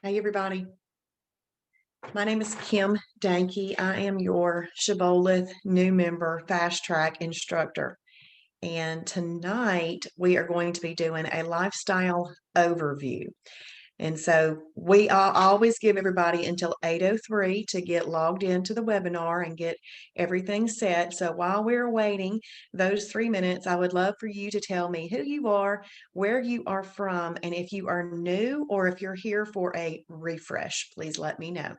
Hey, everybody. My name is Kim Danke. I am your Shibboleth new member fast track instructor. And tonight we are going to be doing a lifestyle overview. And so we always give everybody until 8:03 to get logged into the webinar and get everything set. So while we're waiting those 3 minutes, I would love for you to tell me who you are, where you are from, and if you are new or if you're here for a refresh, please let me know.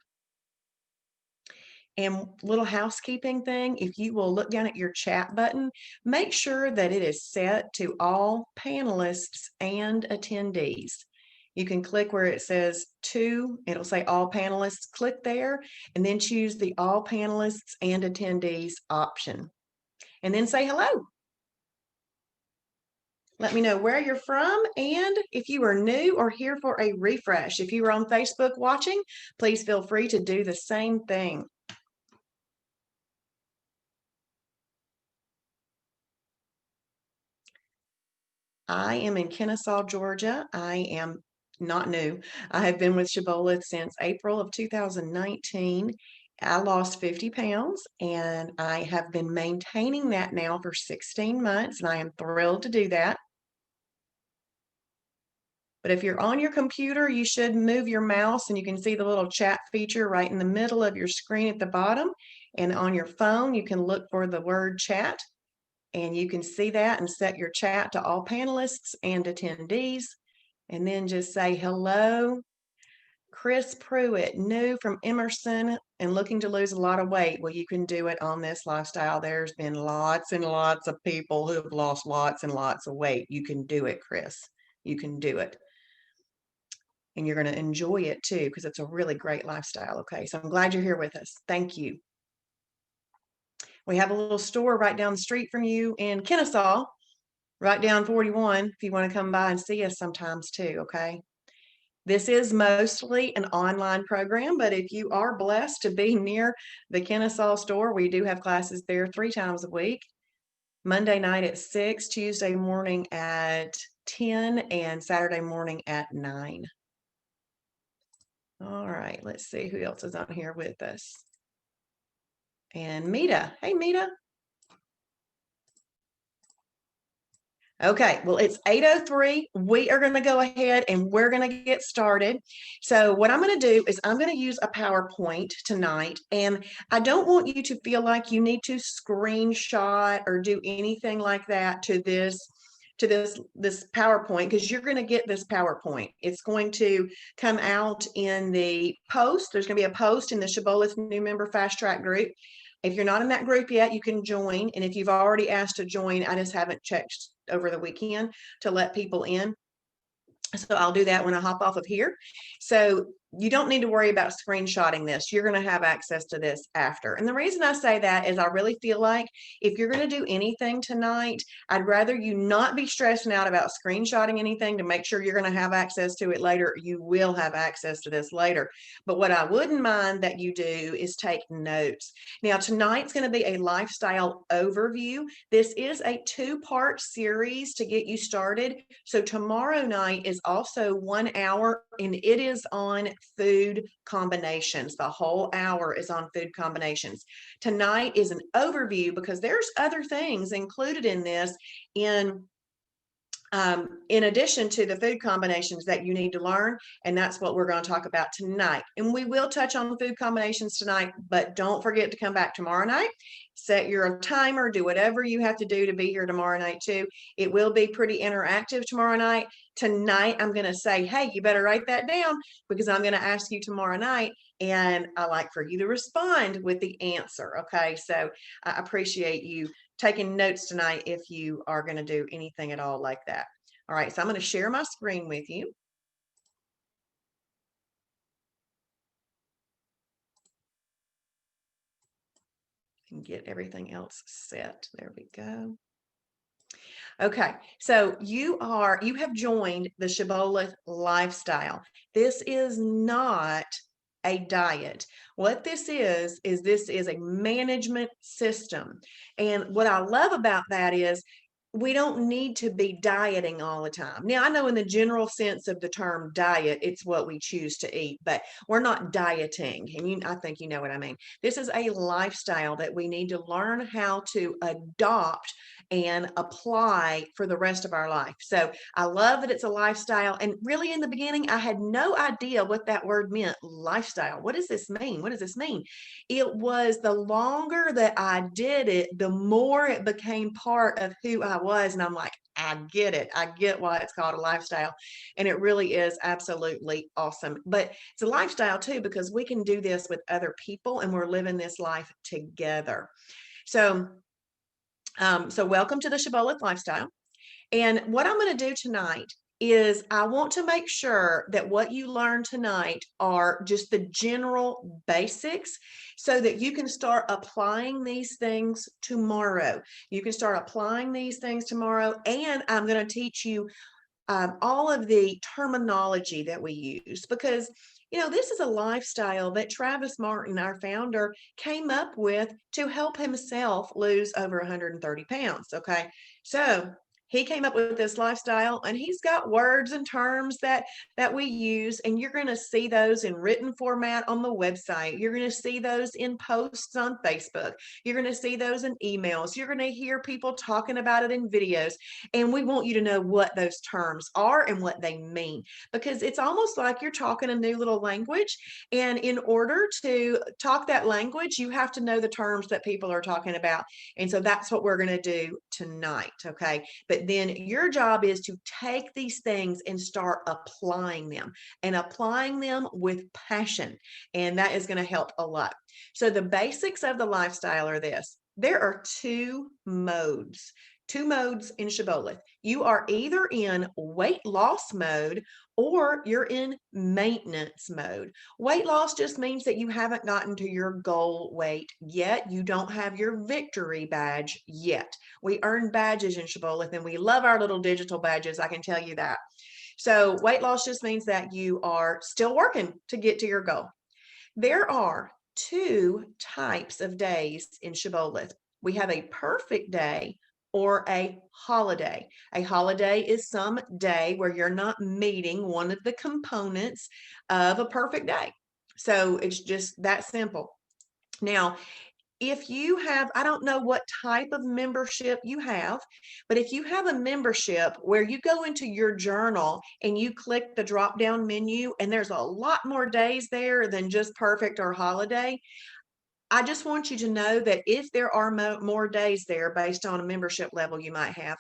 And little housekeeping thing, if you will look down at your chat button, make sure that it is set to all panelists and attendees. You can click where it says it'll say all panelists, click there, and then choose the all panelists and attendees option. And then say hello. Let me know where you're from and if you are new or here for a refresh. If you are on Facebook watching, please feel free to do the same thing. I am in Kennesaw, Georgia. I am not new. I have been with Shibboleth since April of 2019. I lost 50 pounds and I have been maintaining that now for 16 months, and I am thrilled to do that. But if you're on your computer, you should move your mouse and you can see the little chat feature right in the middle of your screen at the bottom. And on your phone, you can look for the word chat. And you can see that and set your chat to all panelists and attendees. And then just say, hello, Chris Pruitt, new from Emerson and looking to lose a lot of weight. Well, you can do it on this lifestyle. There's been lots and lots of people who have lost lots and lots of weight. You can do it, Chris. You can do it. And you're going to enjoy it too, because it's a really great lifestyle. Okay, so I'm glad you're here with us. Thank you. We have a little store right down the street from you in Kennesaw, right down 41, if you want to come by and see us sometimes too, okay? This is mostly an online program, but if you are blessed to be near the Kennesaw store, we do have classes there 3 times a week. Monday night at 6, Tuesday morning at 10, and Saturday morning at 9. All right, let's see who else is on here with us. And Mita. Hey, Mita. Okay, well, it's 8:03. We are going to go ahead and we're going to get started. So what I'm going to do is I'm going to use a PowerPoint tonight, and I don't want you to feel like you need to screenshot or do anything like that to this PowerPoint, because you're going to get this PowerPoint. It's going to come out in the post. There's going to be a post in the Shibboleth new member fast track group. If you're not in that group yet, you can join. And if you've already asked to join, I just haven't checked over the weekend to let people in. So I'll do that when I hop off of here. So you don't need to worry about screenshotting this. You're going to have access to this after. And the reason I say that is I really feel like if you're going to do anything tonight, I'd rather you not be stressing out about screenshotting anything to make sure you're going to have access to it later. You will have access to this later. But what I wouldn't mind that you do is take notes. Now, tonight's going to be a lifestyle overview. This is a 2-part series to get you started. So tomorrow night is also 1 hour, and it is on food combinations. The whole hour is on food combinations. Tonight is an overview because there's other things included in this in addition to the food combinations that you need to learn, and that's what we're going to talk about tonight. And we will touch on food combinations tonight, but don't forget to come back tomorrow night. Set your timer, do whatever you have to do to be here tomorrow night too. It will be pretty interactive tomorrow night. Tonight, I'm going to say, hey, you better write that down because I'm going to ask you tomorrow night, and I like for you to respond with the answer, okay? So I appreciate you taking notes tonight if you are going to do anything at all like that. All right, so I'm going to share my screen with you. And get everything else set. There we go. Okay, so you have joined the Shibboleth lifestyle. This is not a diet. What this is a management system. And what I love about that is we don't need to be dieting all the time. Now, I know in the general sense of the term diet, it's what we choose to eat, but we're not dieting. And I think you know what I mean. This is a lifestyle that we need to learn how to adopt and apply for the rest of our life. So I love that it's a lifestyle. And really, in the beginning, I had no idea what that word meant, lifestyle. What does this mean? What does this mean? It was the longer that I did it, the more it became part of who I was. And I'm like, I get it. I get why it's called a lifestyle. And it really is absolutely awesome. But it's a lifestyle too, because we can do this with other people and we're living this life together. So, so welcome to the Shibboleth lifestyle. And what I'm going to do tonight is I want to make sure that what you learn tonight are just the general basics so that you can start applying these things tomorrow. You can start applying these things tomorrow, and I'm going to teach you all of the terminology that we use because this is a lifestyle that Travis Martin, our founder, came up with to help himself lose over 130 pounds. Okay. So he came up with this lifestyle and he's got words and terms that we use, and you're going to see those in written format on the website. You're going to see those in posts on Facebook. You're going to see those in emails. You're going to hear people talking about it in videos. And we want you to know what those terms are and what they mean, because it's almost like you're talking a new little language. And in order to talk that language, you have to know the terms that people are talking about. And so that's what we're going to do tonight. Okay. But then your job is to take these things and start applying them with passion. And that is going to help a lot. So the basics of the lifestyle are this. There are two modes in Shibboleth. You are either in weight loss mode or you're in maintenance mode. Weight loss just means that you haven't gotten to your goal weight yet. You don't have your victory badge yet. We earn badges in Shibboleth and we love our little digital badges, I can tell you that. So weight loss just means that you are still working to get to your goal. There are two types of days in Shibboleth. We have a perfect day or a holiday. A holiday is some day where you're not meeting one of the components of a perfect day. So it's just that simple. Now, if you have, I don't know what type of membership you have, but if you have a membership where you go into your journal and you click the drop down menu and there's a lot more days there than just perfect or holiday, I just want you to know that if there are more days there based on a membership level you might have,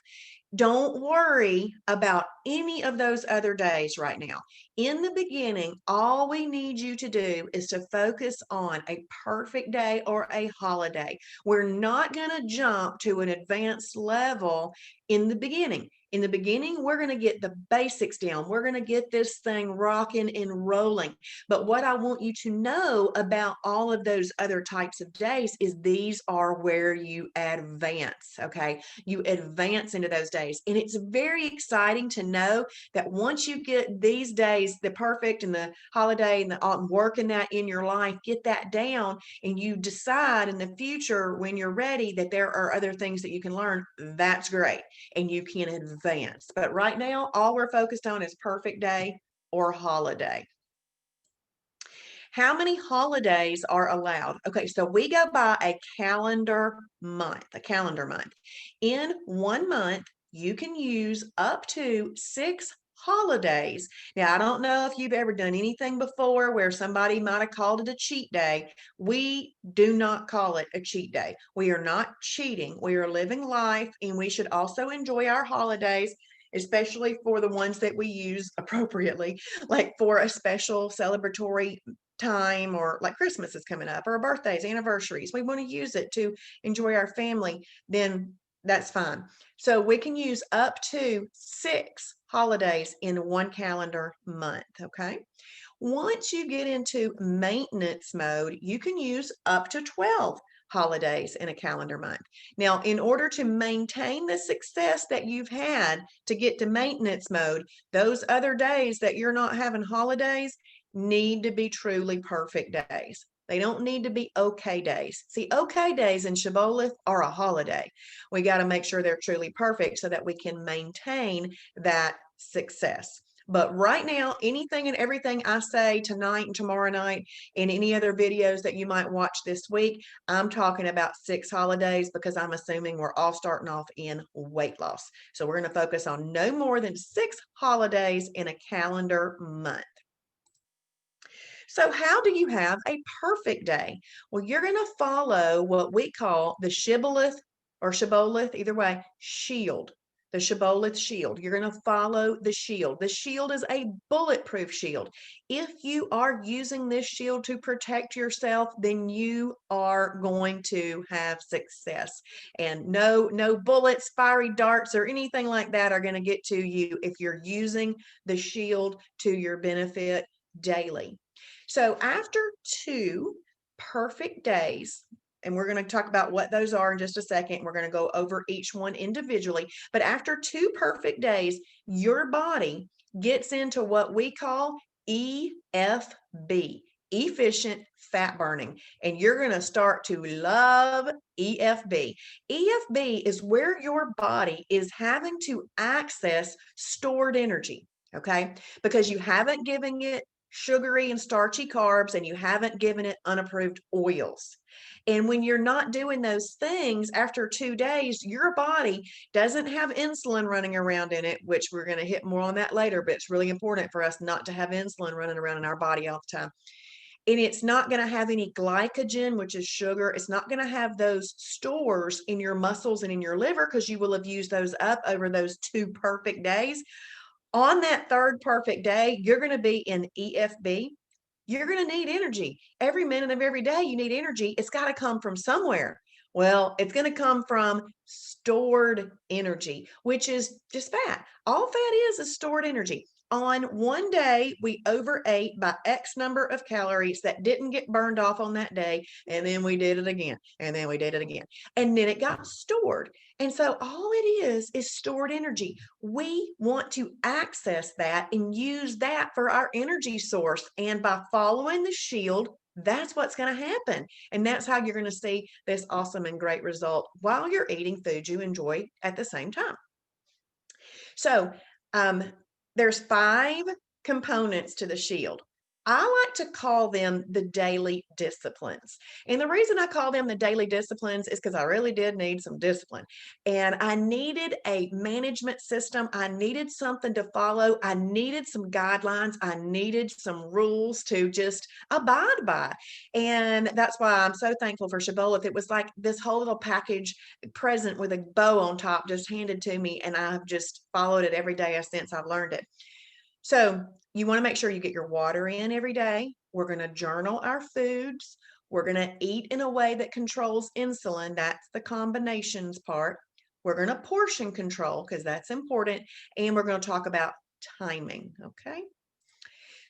don't worry about any of those other days right now. In the beginning, all we need you to do is to focus on a perfect day or a holiday. We're not going to jump to an advanced level in the beginning. In the beginning, we're going to get the basics down. We're going to get this thing rocking and rolling. But what I want you to know about all of those other types of days is these are where you advance, okay? You advance into those days. And it's very exciting to know that once you get these days, the perfect and the holiday and the working that in your life, get that down, and you decide in the future when you're ready that there are other things that you can learn, that's great. And you can advance. But right now, all we're focused on is perfect day or holiday. How many holidays are allowed? Okay, so we go by a calendar month, In 1 month, you can use up to 6 holidays. Now, I don't know if you've ever done anything before where somebody might have called it a cheat day. We do not call it a cheat day. We are not cheating. We are living life, and we should also enjoy our holidays, especially for the ones that we use appropriately, like for a special celebratory time, or like Christmas is coming up, or birthdays, anniversaries. We want to use it to enjoy our family, then that's fine. So we can use up to 6 holidays in 1 calendar month, okay? Once you get into maintenance mode, you can use up to 12 holidays in a calendar month. Now, in order to maintain the success that you've had to get to maintenance mode, those other days that you're not having holidays, need to be truly perfect days. They don't need to be okay days. See, okay days in Shibboleth are a holiday. We got to make sure they're truly perfect so that we can maintain that success. But right now, anything and everything I say tonight and tomorrow night and any other videos that you might watch this week, I'm talking about 6 holidays because I'm assuming we're all starting off in weight loss. So we're going to focus on no more than 6 holidays in a calendar month. So, how do you have a perfect day? Well, you're going to follow what we call the Shibboleth or Shibboleth, either way, shield. The Shibboleth shield. You're going to follow the shield. The shield is a bulletproof shield. If you are using this shield to protect yourself, then you are going to have success. And no bullets, fiery darts, or anything like that are going to get to you if you're using the shield to your benefit daily. So after 2 perfect days, and we're going to talk about what those are in just a second. We're going to go over each one individually. But after 2 perfect days, your body gets into what we call EFB, efficient fat burning. And you're going to start to love EFB. EFB is where your body is having to access stored energy. Okay, because you haven't given it sugary and starchy carbs and you haven't given it unapproved oils. And when you're not doing those things after 2 days, your body doesn't have insulin running around in it, which we're going to hit more on that later, but it's really important for us not to have insulin running around in our body all the time. And it's not going to have any glycogen, which is sugar. It's not going to have those stores in your muscles and in your liver because you will have used those up over those 2 perfect days. On that 3rd perfect day, you're going to be in EFB. You're going to need energy. Every minute of every day, you need energy. It's got to come from somewhere. Well, it's going to come from stored energy, which is just fat. All fat is stored energy. On one day, we overate by X number of calories that didn't get burned off on that day. And then we did it again. And then we did it again. And then it got stored. And so all it is stored energy. We want to access that and use that for our energy source. And by following the shield, that's what's going to happen. And that's how you're going to see this awesome and great result while you're eating food you enjoy at the same time. So there's 5 components to the shield. I like to call them the daily disciplines. And the reason I call them the daily disciplines is because I really did need some discipline. And I needed a management system. I needed something to follow. I needed some guidelines. I needed some rules to just abide by. And that's why I'm so thankful for Shibboleth. It was like this whole little package present with a bow on top just handed to me. And I've just followed it every day since I've learned it. So you want to make sure you get your water in every day. We're going to journal our foods. We're going to eat in a way that controls insulin. That's the combinations part. We're going to portion control because that's important. And we're going to talk about timing. Okay.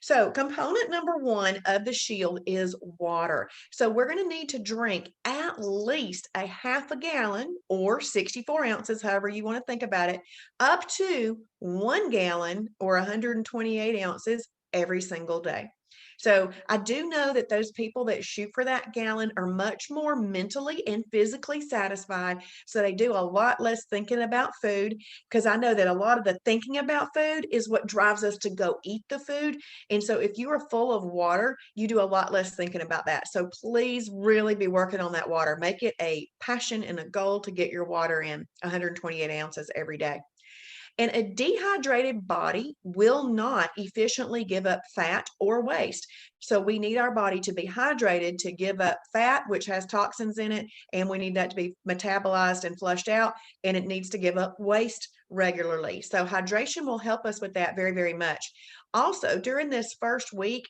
So component number 1 of the shield is water. So we're going to need to drink at least a half a gallon or 64 ounces, however you want to think about it, up to 1 gallon or 128 ounces every single day. So I do know that those people that shoot for that gallon are much more mentally and physically satisfied. So they do a lot less thinking about food because I know that a lot of the thinking about food is what drives us to go eat the food. And so if you are full of water, you do a lot less thinking about that. So please really be working on that water. Make it a passion and a goal to get your water in 128 ounces every day. And a dehydrated body will not efficiently give up fat or waste. So we need our body to be hydrated to give up fat, which has toxins in it, and we need that to be metabolized and flushed out, and it needs to give up waste regularly. So hydration will help us with that very, very much. Also, during this first week,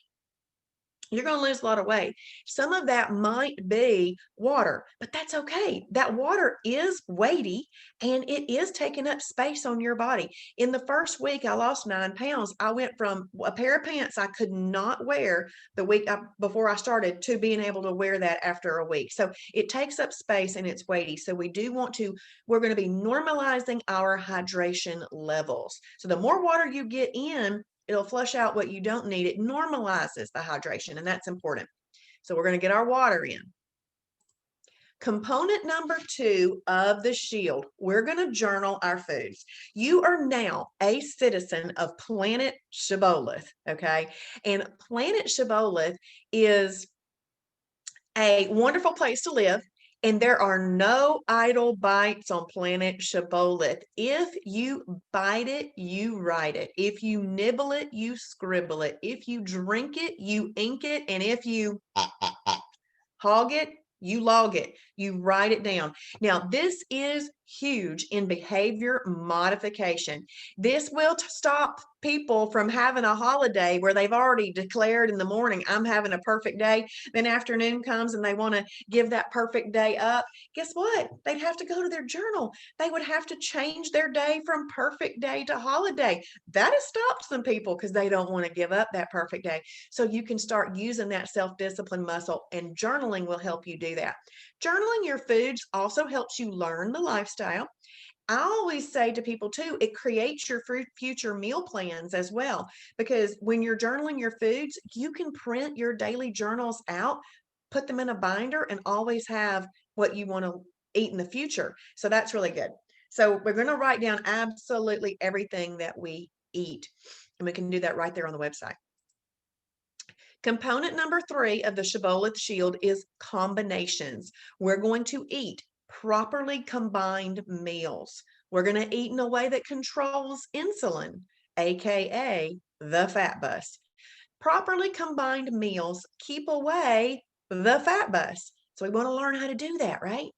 you're going to lose a lot of weight. Some of that might be water, but that's okay. That water is weighty and it is taking up space on your body. In the first week, I lost 9 pounds. I went from a pair of pants I could not wear the week before I started to being able to wear that after a week. So it takes up space and it's weighty. So we're going to be normalizing our hydration levels. So the more water you get in, it'll flush out what you don't need. It normalizes the hydration, and that's important. So we're going to get our water in. Component number 2 of the shield, we're going to journal our foods. You are now a citizen of Planet Shibboleth, okay? And Planet Shibboleth is a wonderful place to live, and there are no idle bites on Planet Shibboleth. If you bite it, you write it. If you nibble it, you scribble it. If you drink it, you ink it. And if you hog it, you log it, you write it down. Now, this is huge in behavior modification. This will stop people from having a holiday where they've already declared in the morning, I'm having a perfect day. Then afternoon comes and they want to give that perfect day up. Guess what? They'd have to go to their journal. They would have to change their day from perfect day to holiday. That has stopped some people because they don't want to give up that perfect day. So you can start using that self-discipline muscle, and journaling will help you do that. Journaling your foods also helps you learn the lifestyle. I always say to people too, it creates your future meal plans as well, because when you're journaling your foods, you can print your daily journals out, put them in a binder, and always have what you want to eat in the future. So that's really good. So we're going to write down absolutely everything that we eat, and we can do that right there on the website. Component number 3 of the Shibboleth Shield is combinations. We're going to eat properly combined meals. We're going to eat in a way that controls insulin, aka the fat bus. Properly combined meals keep away the fat bus. So we want to learn how to do that, right?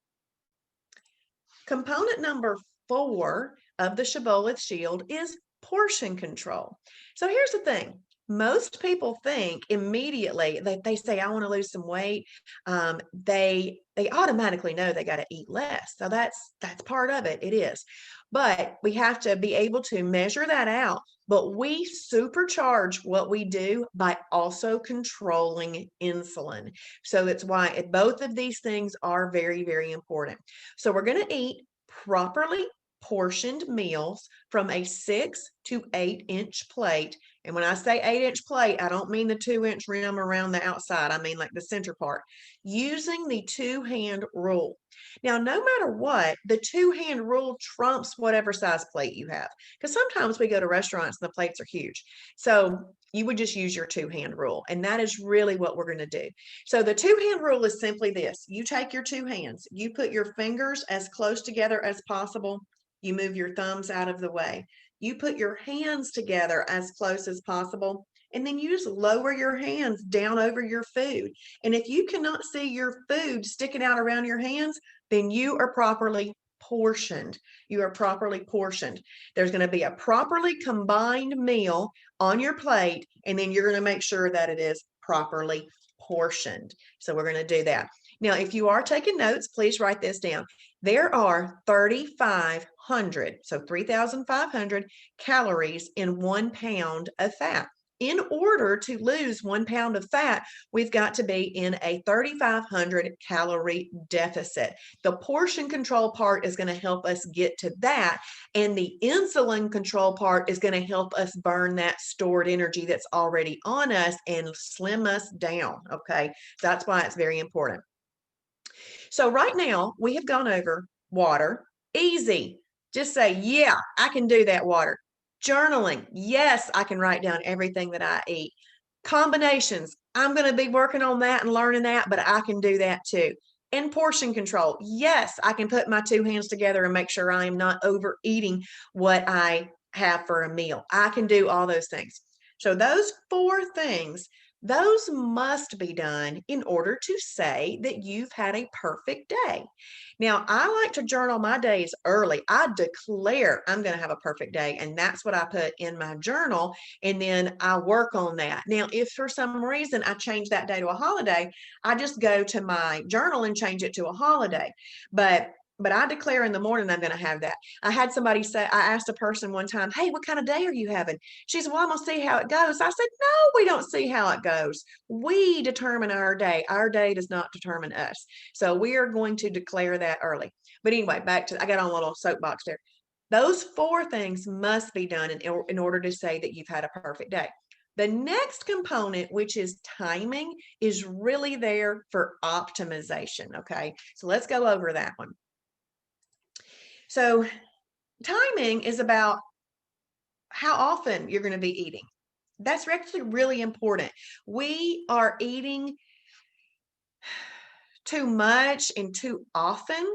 Component number 4 of the Shibboleth Shield is portion control. So here's the thing. Most people think immediately that they say, I want to lose some weight. They automatically know they got to eat less. So that's part of it. It is. But we have to be able to measure that out. But we supercharge what we do by also controlling insulin. So that's why both of these things are very, very important. So we're going to eat properly portioned meals from a 6 to 8 inch plate. And when I say 8-inch plate, I don't mean the 2-inch rim around the outside. I mean like the center part, using the 2-hand rule. Now, no matter what, the 2-hand rule trumps whatever size plate you have, because sometimes we go to restaurants and the plates are huge. So you would just use your 2-hand rule. And that is really what we're going to do. So the 2-hand rule is simply this. You take your 2 hands, you put your fingers as close together as possible. You move your thumbs out of the way. You put your hands together as close as possible, and then you just lower your hands down over your food. And if you cannot see your food sticking out around your hands, then you are properly portioned. You are properly portioned. There's going to be a properly combined meal on your plate, and then you're going to make sure that it is properly portioned. So we're going to do that. Now, if you are taking notes, please write this down. There are 3,500, so 3,500 calories in 1 pound of fat. In order to lose 1 pound of fat, we've got to be in a 3,500 calorie deficit. The portion control part is going to help us get to that, and the insulin control part is going to help us burn that stored energy that's already on us and slim us down, okay? That's why it's very important. So right now we have gone over water. Easy. Just say, yeah, I can do that, water. Journaling. Yes, I can write down everything that I eat. Combinations. I'm going to be working on that and learning that, but I can do that too. And portion control. Yes, I can put my 2 hands together and make sure I am not overeating what I have for a meal. I can do all those things. So those 4 things, those must be done in order to say that you've had a perfect day. Now, I like to journal my days early. I declare I'm going to have a perfect day, and that's what I put in my journal, and then I work on that. Now, if for some reason I change that day to a holiday, I just go to my journal and change it to a holiday. But I declare in the morning I'm going to have that. I had somebody say, I asked a person one time, hey, what kind of day are you having? She said, well, I'm going to see how it goes. I said, no, we don't see how it goes. We determine our day. Our day does not determine us. So we are going to declare that early. But anyway, back to, I got on a little soapbox there. Those 4 things must be done in order to say that you've had a perfect day. The next component, which is timing, is really there for optimization, okay? So let's go over that one. So timing is about how often you're going to be eating. That's actually really important. We are eating too much and too often.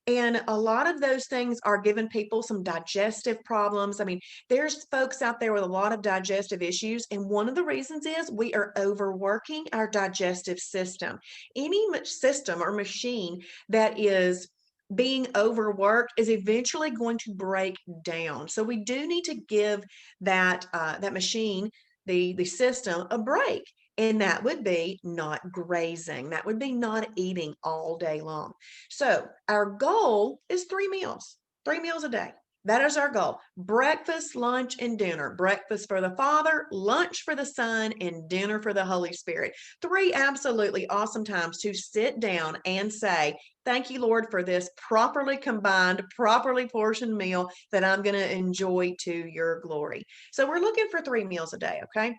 And a lot of those things are giving people some digestive problems. I mean, there's folks out there with a lot of digestive issues. And one of the reasons is we are overworking our digestive system. Any system or machine that is being overworked is eventually going to break down. So we do need to give that machine, the system, a break. And that would be not grazing. That would be not eating all day long. So our goal is 3 meals a day. That is our goal. Breakfast, lunch, and dinner. Breakfast for the Father, lunch for the Son, and dinner for the Holy Spirit. 3 absolutely awesome times to sit down and say, thank you, Lord, for this properly combined, properly portioned meal that I'm going to enjoy to your glory. So we're looking for 3 meals a day, okay?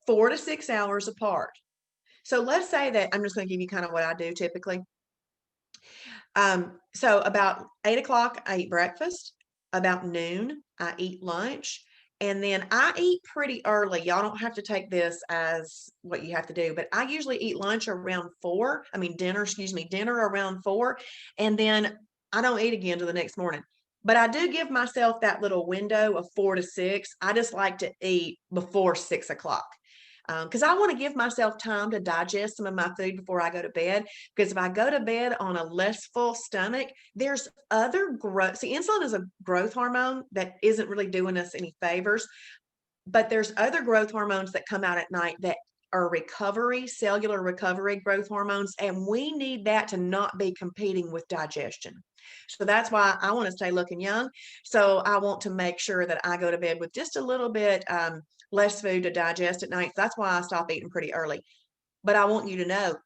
4 to 6 hours apart. So let's say that I'm just going to give you kind of what I do typically. So about 8 o'clock, I eat breakfast. About noon, I eat lunch. And then I eat pretty early. Y'all don't have to take this as what you have to do, but I usually eat lunch around 4. I mean, dinner around 4. And then I don't eat again till the next morning. But I do give myself that little window of 4 to 6. I just like to eat before 6 o'clock because I want to give myself time to digest some of my food before I go to bed. Because if I go to bed on a less full stomach, there's other growth. See, insulin is a growth hormone that isn't really doing us any favors, but there's other growth hormones that come out at night that are cellular recovery growth hormones, and we need that to not be competing with digestion. So that's why I want to stay looking young. So I want to make sure that I go to bed with just a little bit less food to digest at night. So that's why I stop eating pretty early. But I want you to know,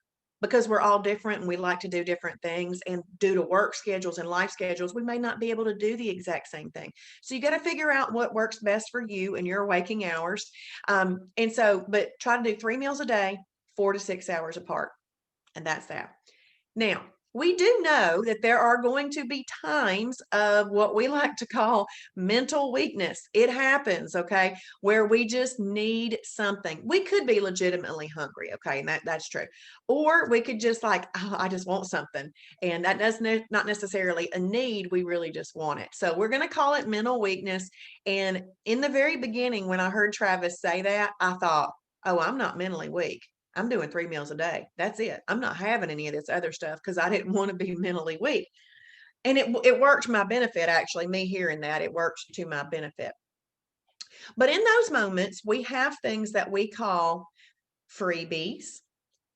because we're all different and we like to do different things, and due to work schedules and life schedules, we may not be able to do the exact same thing. So you got to figure out what works best for you and your waking hours. But try to do 3 meals a day, 4 to 6 hours apart. And that's that. Now, we do know that there are going to be times of what we like to call mental weakness. It happens, okay, where we just need something. We could be legitimately hungry, okay, and that's true. Or we could just like, oh, I just want something. And that doesn't not necessarily a need, we really just want it. So we're going to call it mental weakness. And in the very beginning, when I heard Travis say that, I thought, oh, I'm not mentally weak. I'm doing 3 meals a day. That's it. I'm not having any of this other stuff because I didn't want to be mentally weak. And it worked to my benefit, actually, me hearing that, it works to my benefit. But in those moments, we have things that we call freebies,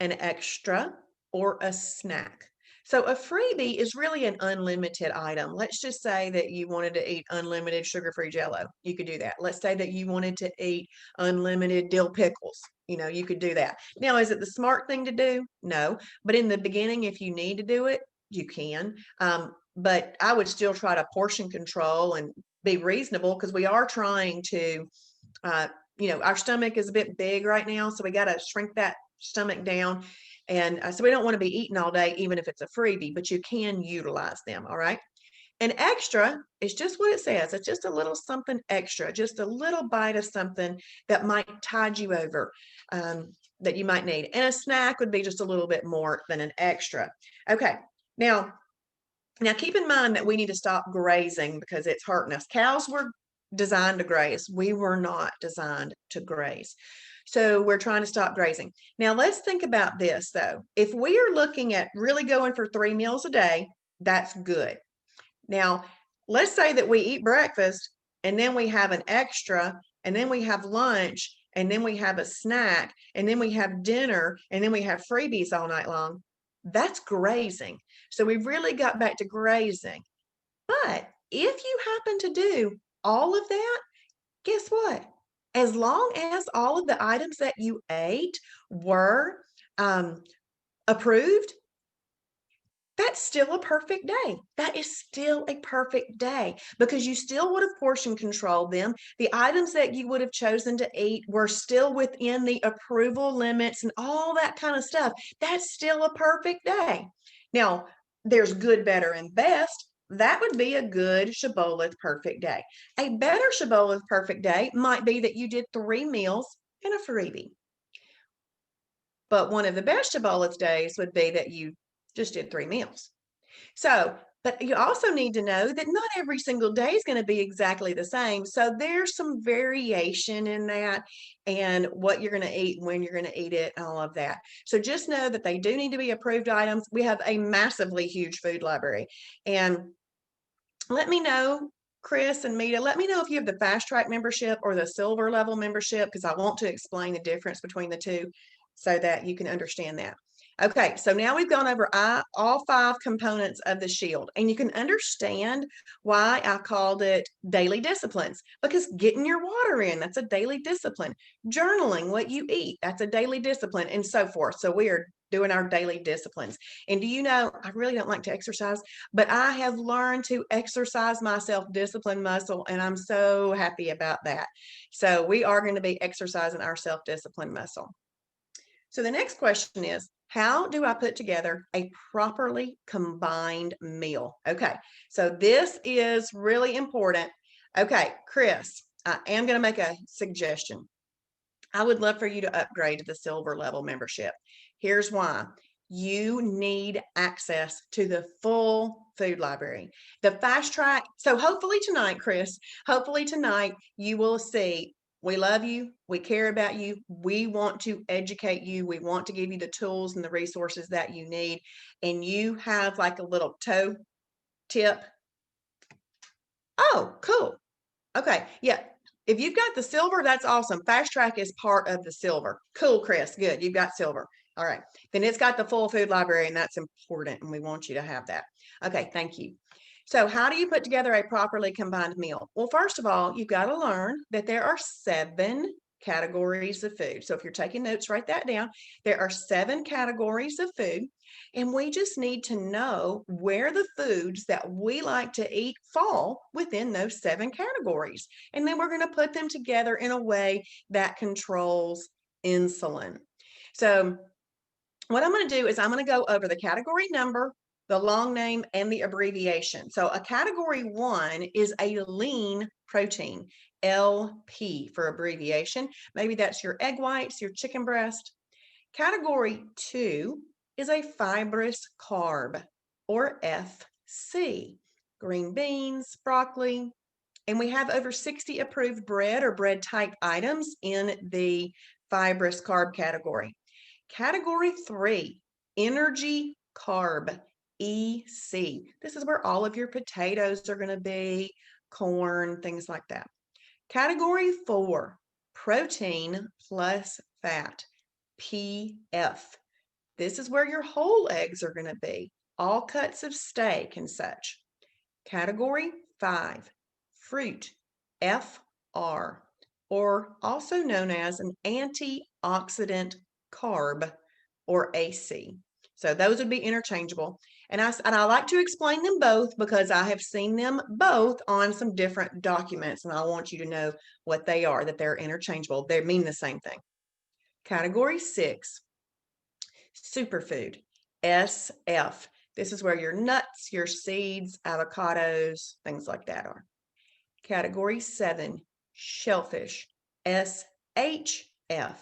an extra, or a snack. So a freebie is really an unlimited item. Let's just say that you wanted to eat unlimited sugar-free Jello. You could do that. Let's say that you wanted to eat unlimited dill pickles. You could do that. Now, is it the smart thing to do? No. But in the beginning, if you need to do it, you can. But I would still try to portion control and be reasonable, because we are trying to, our stomach is a bit big right now, so we got to shrink that stomach down. And so we don't want to be eating all day, even if it's a freebie, but you can utilize them. All right. An extra is just what it says. It's just a little something extra, just a little bite of something that might tide you over, that you might need. And a snack would be just a little bit more than an extra. Okay. Now keep in mind that we need to stop grazing because it's hurting us. Cows were designed to graze. We were not designed to graze. So we're trying to stop grazing. Now let's think about this though. If we are looking at really going for 3 meals a day, that's good. Now, let's say that we eat breakfast and then we have an extra, and then we have lunch, and then we have a snack, and then we have dinner, and then we have freebies all night long. That's grazing. So we've really got back to grazing. But if you happen to do all of that, guess what? As long as all of the items that you ate were approved, that's still a perfect day. That is still a perfect day because you still would have portion controlled them. The items that you would have chosen to eat were still within the approval limits and all that kind of stuff. That's still a perfect day. Now, there's good, better, and best. That would be a good Shibboleth perfect day. A better Shibboleth perfect day might be that you did 3 meals and a freebie. But one of the best Shibboleth days would be that you just did 3 meals. So, but you also need to know that not every single day is going to be exactly the same. So there's some variation in that and what you're going to eat, when you're going to eat it, and all of that. So just know that they do need to be approved items. We have a massively huge food library. And let me know, Chris and Mita, let me know if you have the fast track membership or the silver level membership, because I want to explain the difference between the two so that you can understand that. Okay, so now we've gone over all 5 components of the shield, and you can understand why I called it daily disciplines, because getting your water in, that's a daily discipline. Journaling what you eat, that's a daily discipline, and so forth. So we are doing our daily disciplines. And do you know, I really don't like to exercise, but I have learned to exercise my self-discipline muscle, and I'm so happy about that. So we are going to be exercising our self-discipline muscle. So the next question is, how do I put together a properly combined meal? Okay, so this is really important. Okay, Chris, I am going to make a suggestion. I would love for you to upgrade to the silver level membership. Here's why. You need access to the full food library. The fast track. So hopefully tonight, Chris, hopefully tonight you will see we love you. We care about you. We want to educate you. We want to give you the tools and the resources that you need. And you have like a little toe tip. Oh, cool. Okay. Yeah. If you've got the silver, that's awesome. Fast track is part of the silver. Cool, Chris. Good. You've got silver. All right. Then it's got the full food library, and that's important. And we want you to have that. Okay. Thank you. So, how do you put together a properly combined meal? Well, first of all, you've got to learn that there are 7 categories of food. So, if you're taking notes, write that down. There are 7 categories of food. And we just need to know where the foods that we like to eat fall within those 7 categories. And then we're going to put them together in a way that controls insulin. So what I'm going to do is I'm going to go over the category number, the long name, and the abbreviation. So a category 1 is a lean protein, LP for abbreviation. Maybe that's your egg whites, your chicken breast. Category 2 is a fibrous carb, or FC, green beans, broccoli, and we have over 60 approved bread or bread type items in the fibrous carb category. Category 3, energy carb, EC. This is where all of your potatoes are going to be, corn, things like that. Category 4, protein plus fat, PF. This is where your whole eggs are going to be, all cuts of steak and such. Category 5, fruit, FR, or also known as an antioxidant carb, or AC. So those would be interchangeable. And I like to explain them both because I have seen them both on some different documents, and I want you to know what they are, that they're interchangeable. They mean the same thing. Category 6, superfood, SF. This is where your nuts, your seeds, avocados, things like that are. Category 7, shellfish, SHF.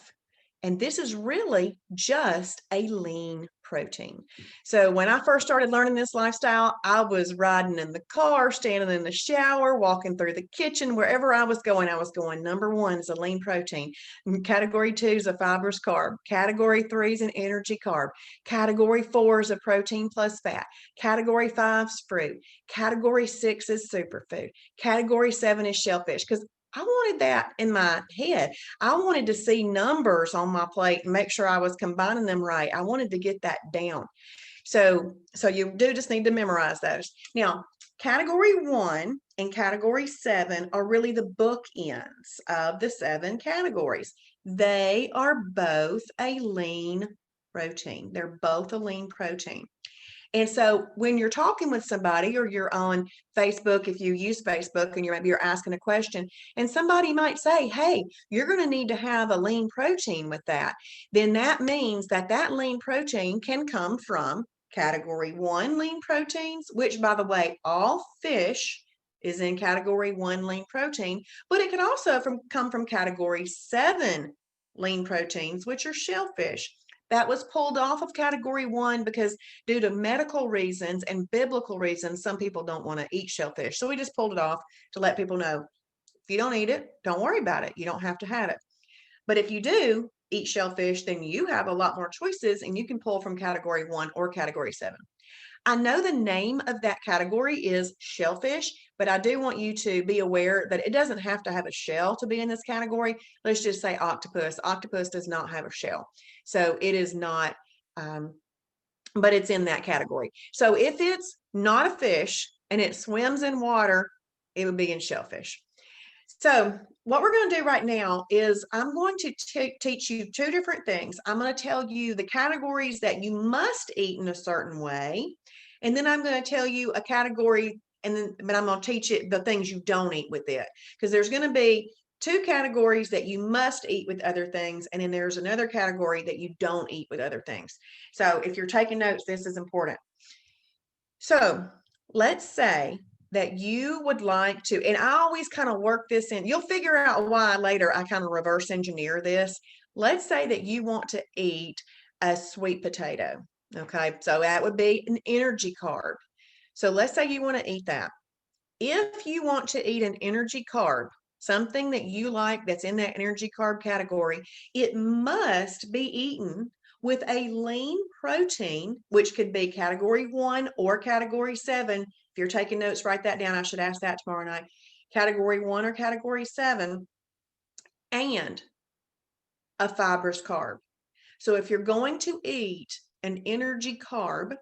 And this is really just a lean protein. So when I first started learning this lifestyle, I was riding in the car, standing in the shower, walking through the kitchen, wherever I was going, number 1 is a lean protein. Category 2 is a fibrous carb. Category 3 is an energy carb. Category 4 is a protein plus fat. Category 5 is fruit. Category 6 is superfood. Category 7 is shellfish, because I wanted that in my head. I wanted to see numbers on my plate and make sure I was combining them right. I wanted to get that down. So you do just need to memorize those. Now, category 1 and category 7 are really the bookends of the 7 categories. They are both a lean protein. They're both a lean protein. And so when you're talking with somebody or you're on Facebook, if you use Facebook and maybe you're asking a question, and somebody might say, hey, you're going to need to have a lean protein with that, then that means that that lean protein can come from category 1 lean proteins, which, by the way, all fish is in category 1 lean protein, but it could also come from category 7 lean proteins, which are shellfish. That was pulled off of category 1 because due to medical reasons and biblical reasons, some people don't want to eat shellfish. So we just pulled it off to let people know, if you don't eat it, don't worry about it. You don't have to have it. But if you do eat shellfish, then you have a lot more choices and you can pull from category 1 or category 7. I know the name of that category is shellfish, but I do want you to be aware that it doesn't have to have a shell to be in this category. Let's just say octopus. Octopus does not have a shell. So it is not, but it's in that category. So if it's not a fish and it swims in water, it would be in shellfish. So what we're going to do right now is I'm going to teach you 2 different things. I'm going to tell you the categories that you must eat in a certain way. And then I'm going to tell you a category, but I'm going to teach it the things you don't eat with it. Because there's going to be 2 categories that you must eat with other things. And then there's another category that you don't eat with other things. So if you're taking notes, this is important. So let's say that you would like to, and I always kind of work this in, you'll figure out why later I kind of reverse engineer this. Let's say that you want to eat a sweet potato. Okay, so that would be an energy carb. So let's say you want to eat that. If you want to eat an energy carb, something that you like that's in that energy carb category, it must be eaten with a lean protein, which could be category 1 or category 7. If you're taking notes, write that down. I should ask that tomorrow night. Category 1 or category 7, and a fibrous carb. So if you're going to eat an energy carb,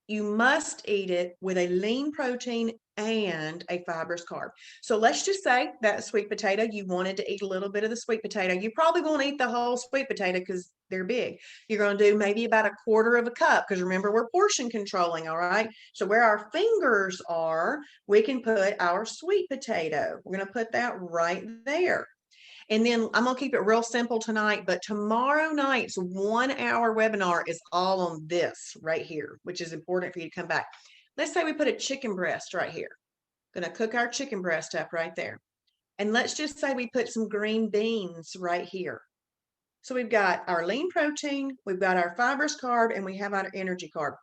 you must eat it with a lean protein and a fibrous carb. So let's just say that sweet potato, you wanted to eat a little bit of the sweet potato. You probably won't eat the whole sweet potato because they're big. You're going to do maybe about a quarter of a cup because remember, we're portion controlling, all right? So where our fingers are, we can put our sweet potato. We're going to put that right there. And then I'm going to keep it real simple tonight, but tomorrow night's 1-hour webinar is all on this right here, which is important for you to come back. Let's say we put a chicken breast right here. Going to cook our chicken breast up right there. And let's just say we put some green beans right here. So we've got our lean protein, we've got our fibrous carb, and we have our energy carb.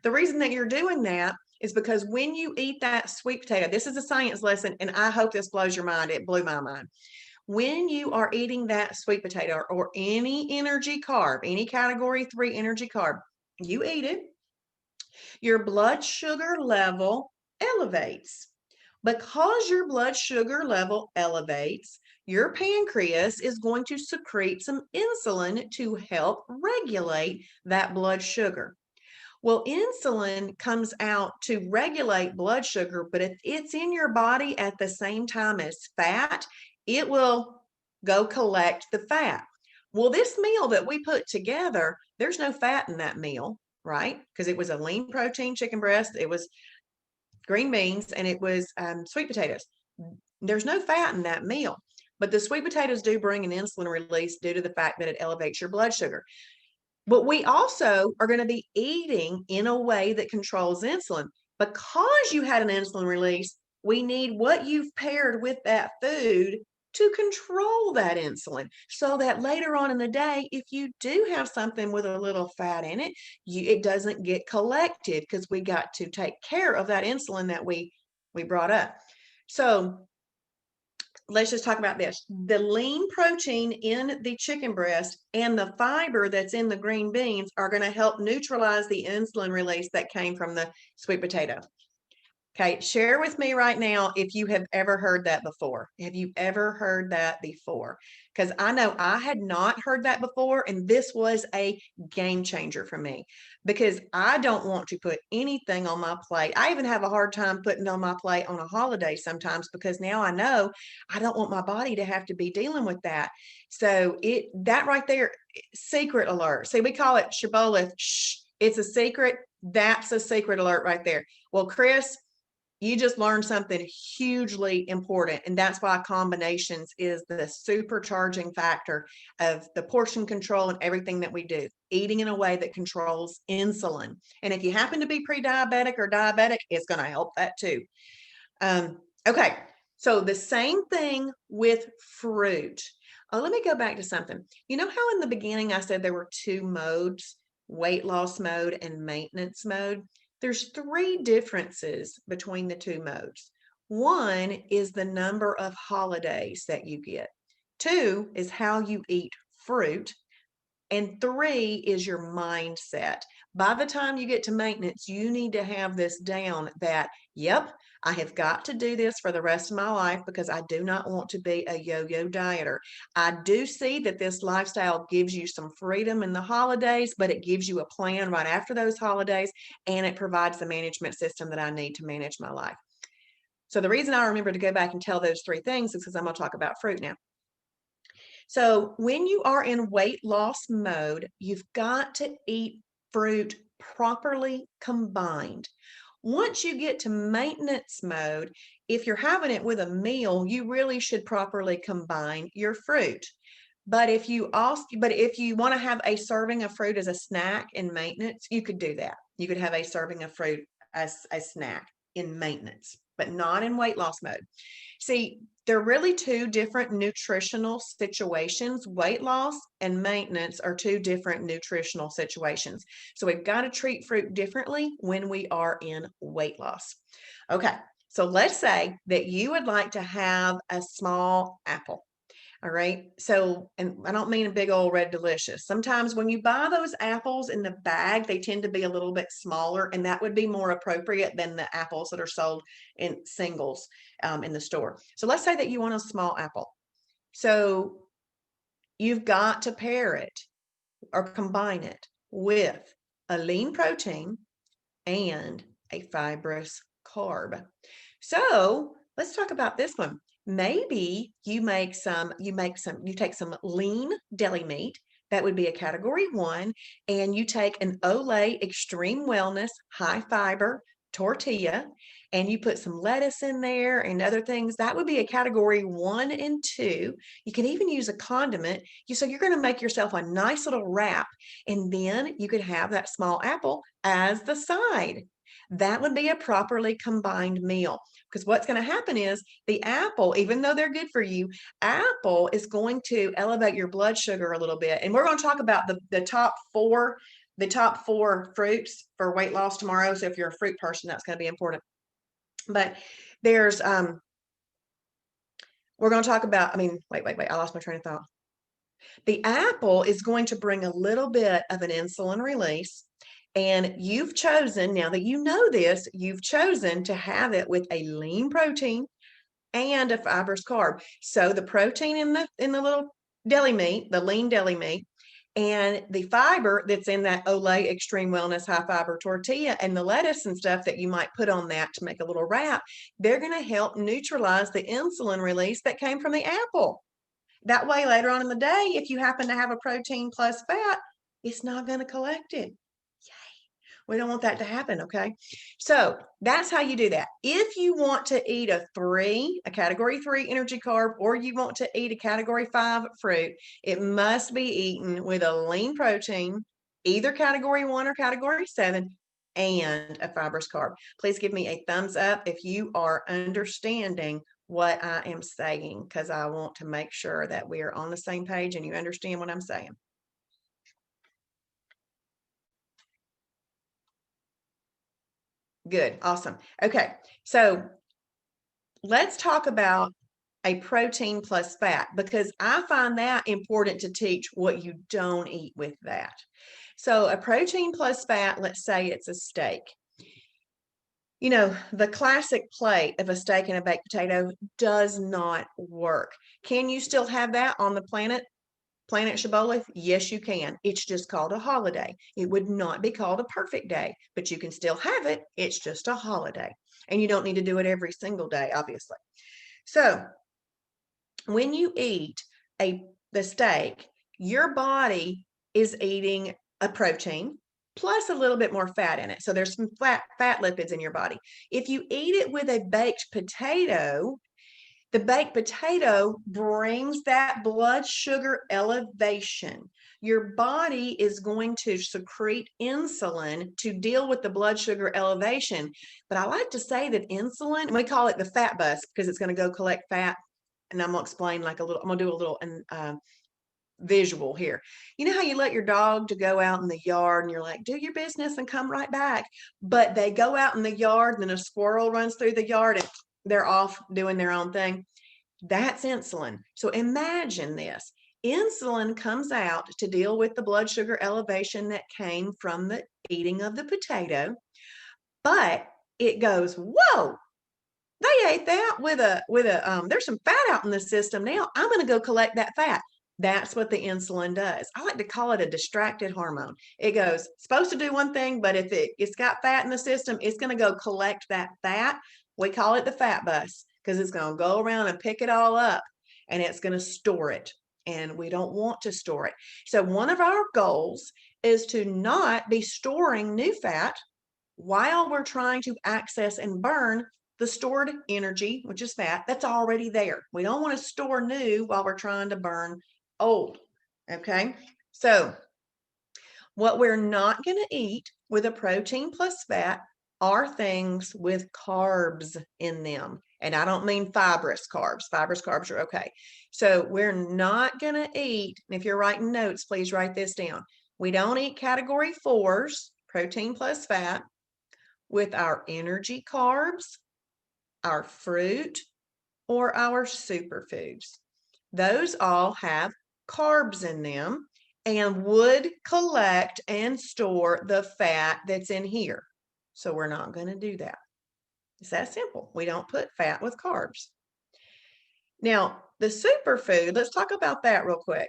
The reason that you're doing that is because when you eat that sweet potato, this is a science lesson, and I hope this blows your mind. It blew my mind. When you are eating that sweet potato or any energy carb, any category 3 energy carb, you eat it, your blood sugar level elevates. Because your blood sugar level elevates, your pancreas is going to secrete some insulin to help regulate that blood sugar. Well, insulin comes out to regulate blood sugar, but if it's in your body at the same time as fat, it will go collect the fat. Well, this meal that we put together, there's no fat in that meal, right? Because it was a lean protein chicken breast, it was green beans, and it was sweet potatoes. There's no fat in that meal, but the sweet potatoes do bring an insulin release due to the fact that it elevates your blood sugar. But we also are going to be eating in a way that controls insulin. Because you had an insulin release, we need what you've paired with that food to control that insulin so that later on in the day, if you do have something with a little fat in it, it doesn't get collected because we got to take care of that insulin that we brought up. So let's just talk about this. The lean protein in the chicken breast and the fiber that's in the green beans are going to help neutralize the insulin release that came from the sweet potato. Okay, share with me right now if you have ever heard that before. Have you ever heard that before? Because I know I had not heard that before, and this was a game changer for me because I don't want to put anything on my plate. I even have a hard time putting on my plate on a holiday sometimes because now I know I don't want my body to have to be dealing with that. So that right there, secret alert. See, we call it Shibboleth. Shh. It's a secret. That's a secret alert right there. Well, Chris, you just learned something hugely important, and that's why combinations is the supercharging factor of the portion control and everything that we do, eating in a way that controls insulin. And if you happen to be pre-diabetic or diabetic, it's going to help that too. Okay, so the same thing with fruit. Let me go back to something. You know how in the beginning I said there were two modes, weight loss mode and maintenance mode? There's three differences between the two modes. One is the number of holidays that you get. Two is how you eat fruit. And three is your mindset. By the time you get to maintenance, you need to have this down that, yep, I have got to do this for the rest of my life because I do not want to be a yo-yo dieter. I do see that this lifestyle gives you some freedom in the holidays, but it gives you a plan right after those holidays, and it provides the management system that I need to manage my life. So the reason I remember to go back and tell those three things is because I'm going to talk about fruit now. So when you are in weight loss mode, you've got to eat fruit properly combined. Once you get to maintenance mode, if you're having it with a meal, you really should properly combine your fruit. But if you want to have a serving of fruit as a snack in maintenance, you could do that. You could have a serving of fruit as a snack in maintenance, but not in weight loss mode. See, they're really two different nutritional situations. Weight loss and maintenance are two different nutritional situations. So we've got to treat fruit differently when we are in weight loss. Okay, so let's say that you would like to have a small apple. All right. So, and I don't mean a big old red delicious. Sometimes when you buy those apples in the bag, they tend to be a little bit smaller, and that would be more appropriate than the apples that are sold in singles in the store. So let's say that you want a small apple. So you've got to pair it or combine it with a lean protein and a fibrous carb. So let's talk about this one. Maybe you take some lean deli meat. That would be a category 1, and you take an Olay Extreme Wellness high fiber tortilla, and you put some lettuce in there and other things. That would be a category 1 and 2. You can even use a condiment. So you're going to make yourself a nice little wrap, and then you could have that small apple as the side. That would be a properly combined meal, because what's going to happen is the apple, even though they're good for you, apple is going to elevate your blood sugar a little bit. And we're going to talk about the top four fruits for weight loss tomorrow. So if you're a fruit person, that's going to be important. But there's we're going to talk about, wait, I lost my train of thought. The apple is going to bring a little bit of an insulin release. And you've chosen, now that you know this, you've chosen to have it with a lean protein and a fibrous carb. So the protein in the little deli meat, the lean deli meat, and the fiber that's in that Olay Extreme Wellness high fiber tortilla, and the lettuce and stuff that you might put on that to make a little wrap, they're going to help neutralize the insulin release that came from the apple. That way, later on in the day, if you happen to have a protein plus fat, it's not going to collect it. We don't want that to happen, okay? So that's how you do that. If you want to eat a category 3 energy carb, or you want to eat a category 5 fruit, it must be eaten with a lean protein, either category 1 or category 7, and a fibrous carb. Please give me a thumbs up if you are understanding what I am saying, because I want to make sure that we are on the same page and you understand what I'm saying. Good. Awesome. Okay. So let's talk about a protein plus fat, because I find that important to teach what you don't eat with that. So a protein plus fat, let's say it's a steak. You know, the classic plate of a steak and a baked potato does not work. Can you still have that on the planet Shibboleth? Yes, you can. It's just called a holiday. It would not be called a perfect day, but you can still have it. It's just a holiday. And you don't need to do it every single day, obviously. So when you eat the steak, your body is eating a protein. plus a little bit more fat in it. So there's some fat lipids in your body. If you eat it with a baked potato, the baked potato brings that blood sugar elevation. Your body is going to secrete insulin to deal with the blood sugar elevation. But I like to say that insulin, we call it the fat bus because it's going to go collect fat. And I'm going to explain I'm going to do a little visual here. You know how you let your dog to go out in the yard and you're like, do your business and come right back. But they go out in the yard and then a squirrel runs through the yard and they're off doing their own thing. That's insulin. So imagine this. Insulin comes out to deal with the blood sugar elevation that came from the eating of the potato, but it goes, whoa, they ate that with there's some fat out in the system now. I'm going to go collect that fat. That's what the insulin does. I like to call it a distracted hormone. It goes, supposed to do one thing, but if it's got fat in the system, it's going to go collect that fat. We call it the fat bus because it's going to go around and pick it all up and it's going to store it. And we don't want to store it. So one of our goals is to not be storing new fat while we're trying to access and burn the stored energy, which is fat, that's already there. We don't want to store new while we're trying to burn old. Okay. So what we're not going to eat with a protein plus fat are things with carbs in them. And I don't mean fibrous carbs. Fibrous carbs are okay. So we're not going to eat, and if you're writing notes, please write this down. We don't eat category 4s, protein plus fat, with our energy carbs, our fruit, or our superfoods. Those all have carbs in them and would collect and store the fat that's in here. So we're not going to do that. It's that simple. We don't put fat with carbs. Now, the superfood, let's talk about that real quick.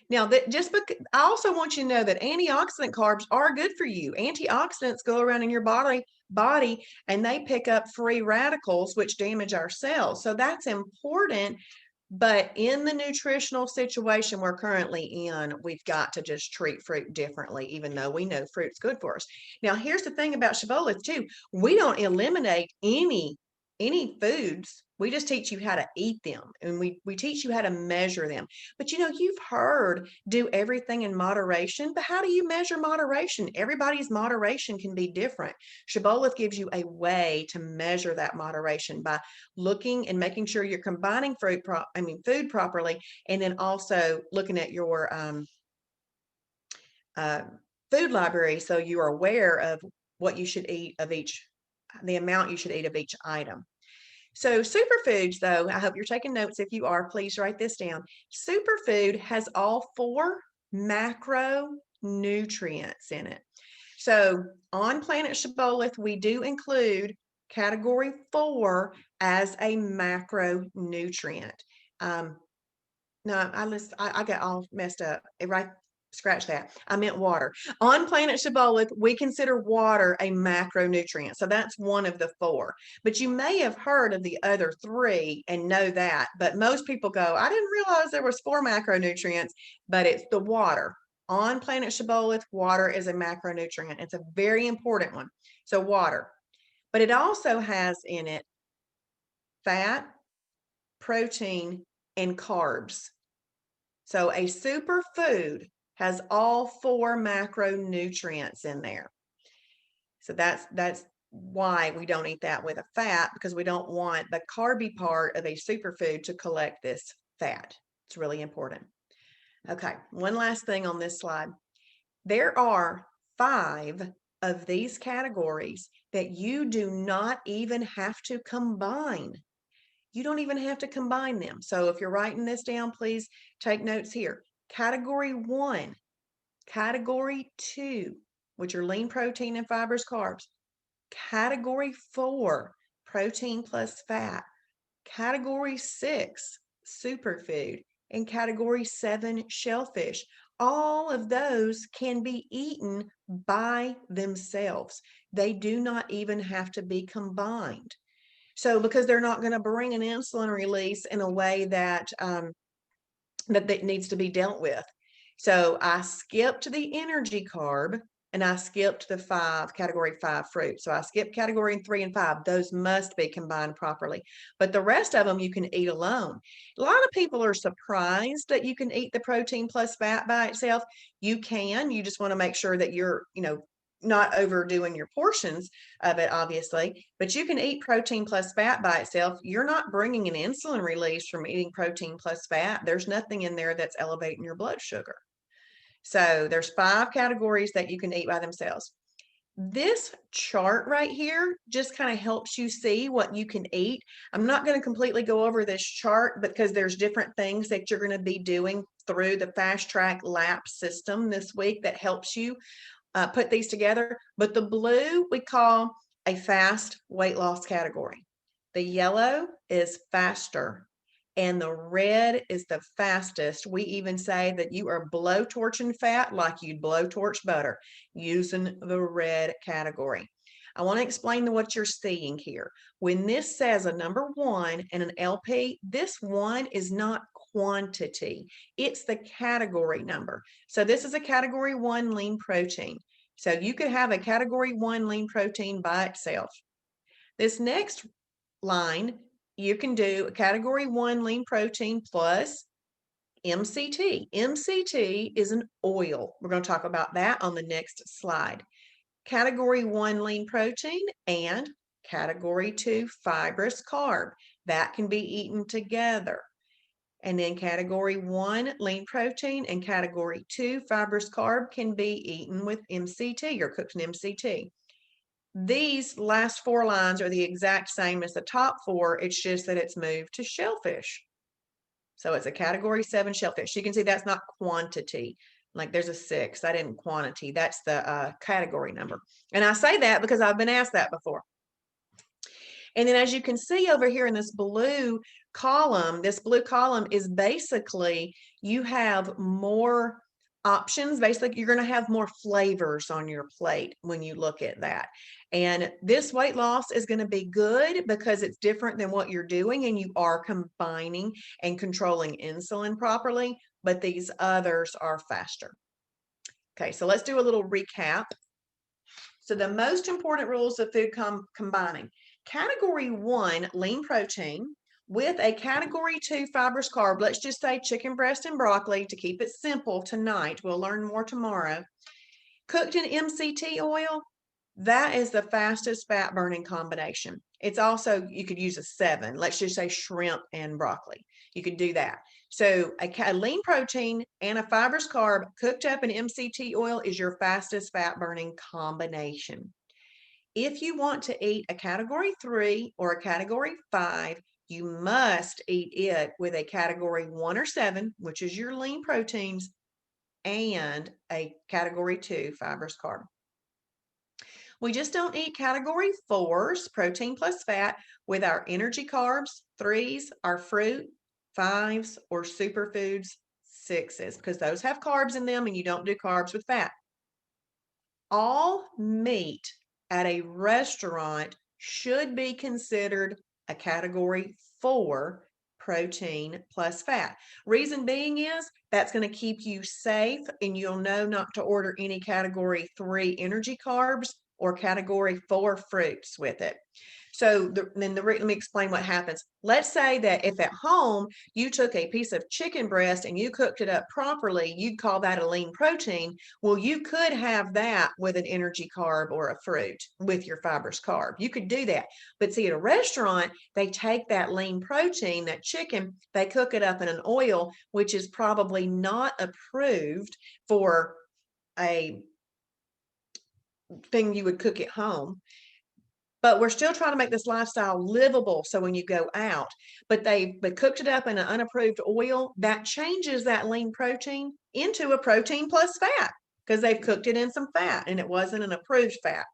Now, that just because I also want you to know that antioxidant carbs are good for you. Antioxidants go around in your body and they pick up free radicals, which damage our cells. So that's important. But in the nutritional situation we're currently in, we've got to just treat fruit differently, even though we know fruit's good for us. Now, here's the thing about Shibboleth too. We don't eliminate any foods. We just teach you how to eat them, and we teach you how to measure them. But you know, you've heard do everything in moderation, but how do you measure moderation? Everybody's moderation can be different. Shibboleth gives you a way to measure that moderation by looking and making sure you're combining food properly, and then also looking at your food library so you are aware of what you should eat of the amount you should eat of each item. So superfoods, though, I hope you're taking notes. If you are, please write this down. Superfood has all 4 macronutrients in it. So on Planet Shibboleth, we do include category 4 as a macronutrient. No, I got all messed up. Right, scratch that. I meant water. On Planet Shibboleth, we consider water a macronutrient. So that's one of the 4. But you may have heard of the other 3 and know that. But most people go, I didn't realize there was 4 macronutrients, but it's the water. On Planet Shibboleth, water is a macronutrient. It's a very important one. So water. But it also has in it fat, protein, and carbs. So a superfood has all 4 macronutrients in there. So that's why we don't eat that with a fat, because we don't want the carby part of a superfood to collect this fat. It's really important. Okay, one last thing on this slide. There are 5 of these categories that you do not even have to combine. You don't even have to combine them. So if you're writing this down, please take notes here. Category 1, category 2, which are lean protein and fibrous carbs. Category 4, protein plus fat. Category 6, superfood. And category 7, shellfish. All of those can be eaten by themselves. They do not even have to be combined. So because they're not going to bring an insulin release in a way that that needs to be dealt with. So I skipped the energy carb and I skipped the category 5 fruit. So I skipped category 3 and 5. Those must be combined properly. But the rest of them you can eat alone. A lot of people are surprised that you can eat the protein plus fat by itself. You can. You just want to make sure that you're, not overdoing your portions of it, obviously, but you can eat protein plus fat by itself. You're not bringing an insulin release from eating protein plus fat. There's nothing in there that's elevating your blood sugar. So there's 5 categories that you can eat by themselves. This chart right here just kind of helps you see what you can eat. I'm not going to completely go over this chart because there's different things that you're going to be doing through the Fast Track Lap system this week that helps you put these together. But the blue we call a fast weight loss category. The yellow is faster. And the red is the fastest. We even say that you are blowtorching fat like you'd blowtorch butter using the red category. I want to explain what you're seeing here. When this says a number 1 and an LP, this 1 is not quantity. It's the category number. So this is a category 1 lean protein. So you could have a category 1 lean protein by itself. This next line, you can do a category 1 lean protein plus MCT. MCT is an oil. We're going to talk about that on the next slide. Category 1 lean protein and category 2 fibrous carb. That can be eaten together. And then category 1 lean protein and category 2 fibrous carb can be eaten with MCT or cooked in MCT. These last 4 lines are the exact same as the top 4. It's just that it's moved to shellfish. So it's a category 7 shellfish. You can see that's not quantity. Like there's a 6. That isn't quantity. That's the category number. And I say that because I've been asked that before. And then as you can see over here in this blue column is basically you have more options. Basically, you're going to have more flavors on your plate when you look at that. And this weight loss is going to be good because it's different than what you're doing and you are combining and controlling insulin properly, but these others are faster. Okay, so let's do a little recap. So the most important rules of food combining. Category 1, lean protein, with a category 2 fibrous carb, let's just say chicken breast and broccoli to keep it simple tonight. We'll learn more tomorrow. Cooked in MCT oil, that is the fastest fat burning combination. It's also, you could use a 7. Let's just say shrimp and broccoli. You could do that. So a lean protein and a fibrous carb cooked up in MCT oil is your fastest fat burning combination. If you want to eat a category 3 or a category 5, you must eat it with a category 1 or 7, which is your lean proteins, and a category 2 fibrous carb. We just don't eat category 4s, protein plus fat, with our energy carbs, 3s, our fruit, 5s, or superfoods, 6s, because those have carbs in them and you don't do carbs with fat. All meat at a restaurant should be considered a category 4 protein plus fat. Reason being is that's going to keep you safe and you'll know not to order any category 3 energy carbs or category 4 fruits with it. So let me explain what happens. Let's say that if at home you took a piece of chicken breast and you cooked it up properly, you'd call that a lean protein. Well, you could have that with an energy carb or a fruit with your fibrous carb. You could do that. But see, at a restaurant, they take that lean protein, that chicken, they cook it up in an oil, which is probably not approved for a thing you would cook at home. But we're still trying to make this lifestyle livable. So when you go out, but they cooked it up in an unapproved oil, that changes that lean protein into a protein plus fat because they've cooked it in some fat and it wasn't an approved fat.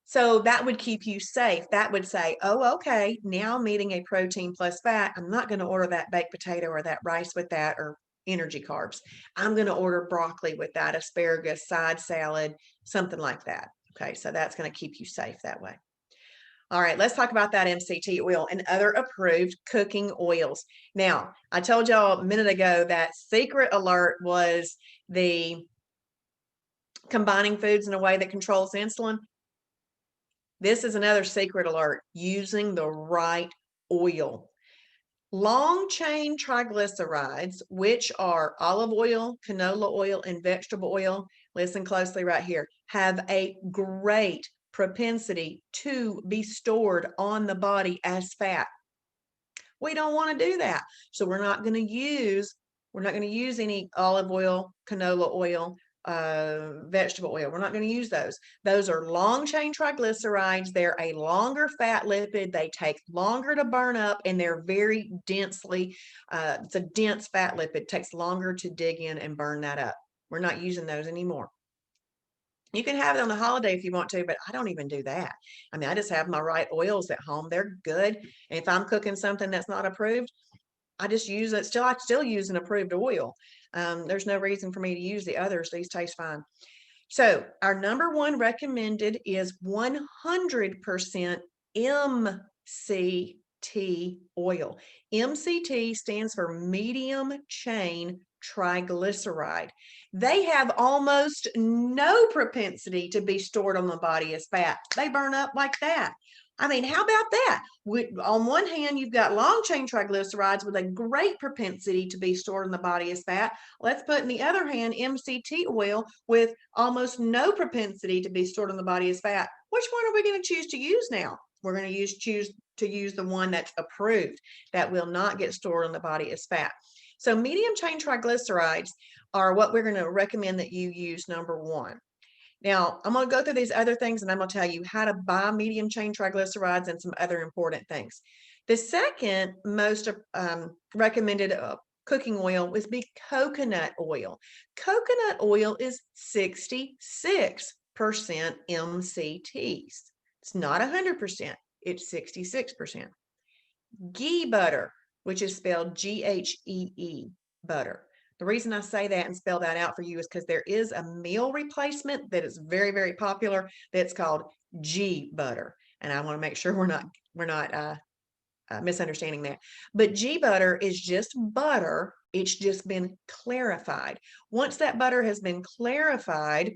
So that would keep you safe. That would say, oh, okay, now I'm eating a protein plus fat. I'm not going to order that baked potato or that rice with that or energy carbs. I'm going to order broccoli with that, asparagus, side salad, something like that. Okay, so that's going to keep you safe that way. All right, let's talk about that MCT oil and other approved cooking oils. Now, I told y'all a minute ago that secret alert was the combining foods in a way that controls insulin. This is another secret alert, using the right oil. Long chain triglycerides, which are olive oil, canola oil, and vegetable oil, listen closely right here, have a great propensity to be stored on the body as fat. We don't want to do that. So we're not going to use any olive oil, canola oil, vegetable oil. We're not going to use those. Those are long chain triglycerides. They're a longer fat lipid. They take longer to burn up, and they're very densely, it's a dense fat lipid. It takes longer to dig in and burn that up. We're not using those anymore. You can have it on the holiday if you want to, but I don't even do that. I mean, I just have my right oils at home. They're good. And if I'm cooking something that's not approved, I just use it. I still use an approved oil. There's no reason for me to use the others. These taste fine. So our number one recommended is 100% MCT oil. MCT stands for medium chain triglyceride. They have almost no propensity to be stored on the body as fat. They burn up like that. I mean, how about that? On one hand, you've got long chain triglycerides with a great propensity to be stored in the body as fat. Let's put in the other hand MCT oil with almost no propensity to be stored in the body as fat. Which one are we going to choose to use now? We're going to choose to use the one that's approved, that will not get stored in the body as fat. So medium chain triglycerides are what we're going to recommend that you use, number one. Now, I'm going to go through these other things, and I'm going to tell you how to buy medium chain triglycerides and some other important things. The second most recommended cooking oil would be coconut oil. Coconut oil is 66% MCTs. It's not 100%, it's 66%. Ghee butter, which is spelled Ghee butter. The reason I say that and spell that out for you is because there is a meal replacement that is very, very popular that's called ghee butter. And I want to make sure we're not misunderstanding that. But ghee butter is just butter. It's just been clarified. Once that butter has been clarified,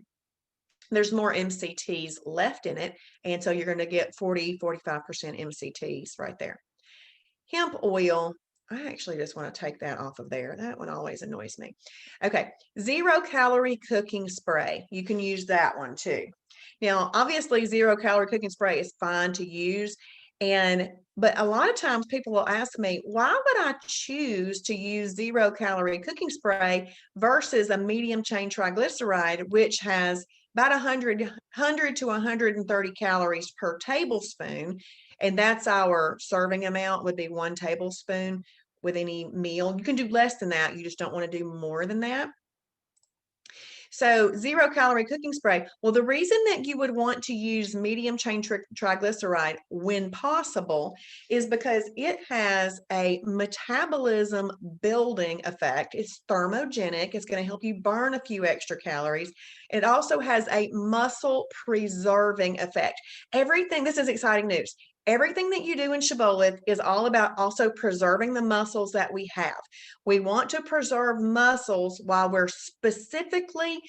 there's more MCTs left in it. And so you're going to get 45% MCTs right there. Hemp oil, I actually just want to take that off of there. That one always annoys me. Okay, 0-calorie cooking spray. You can use that one too. Now, obviously, 0-calorie cooking spray is fine to use. But a lot of times people will ask me, why would I choose to use 0-calorie cooking spray versus a medium chain triglyceride, which has about 100 to 130 calories per tablespoon. And that's our serving amount, would be 1 tablespoon with any meal. You can do less than that. You just don't want to do more than that. So 0-calorie cooking spray. Well, the reason that you would want to use medium chain triglyceride when possible is because it has a metabolism building effect. It's thermogenic. It's going to help you burn a few extra calories. It also has a muscle preserving effect. This is exciting news. Everything that you do in Shibboleth is all about also preserving the muscles that we have. We want to preserve muscles while we're specifically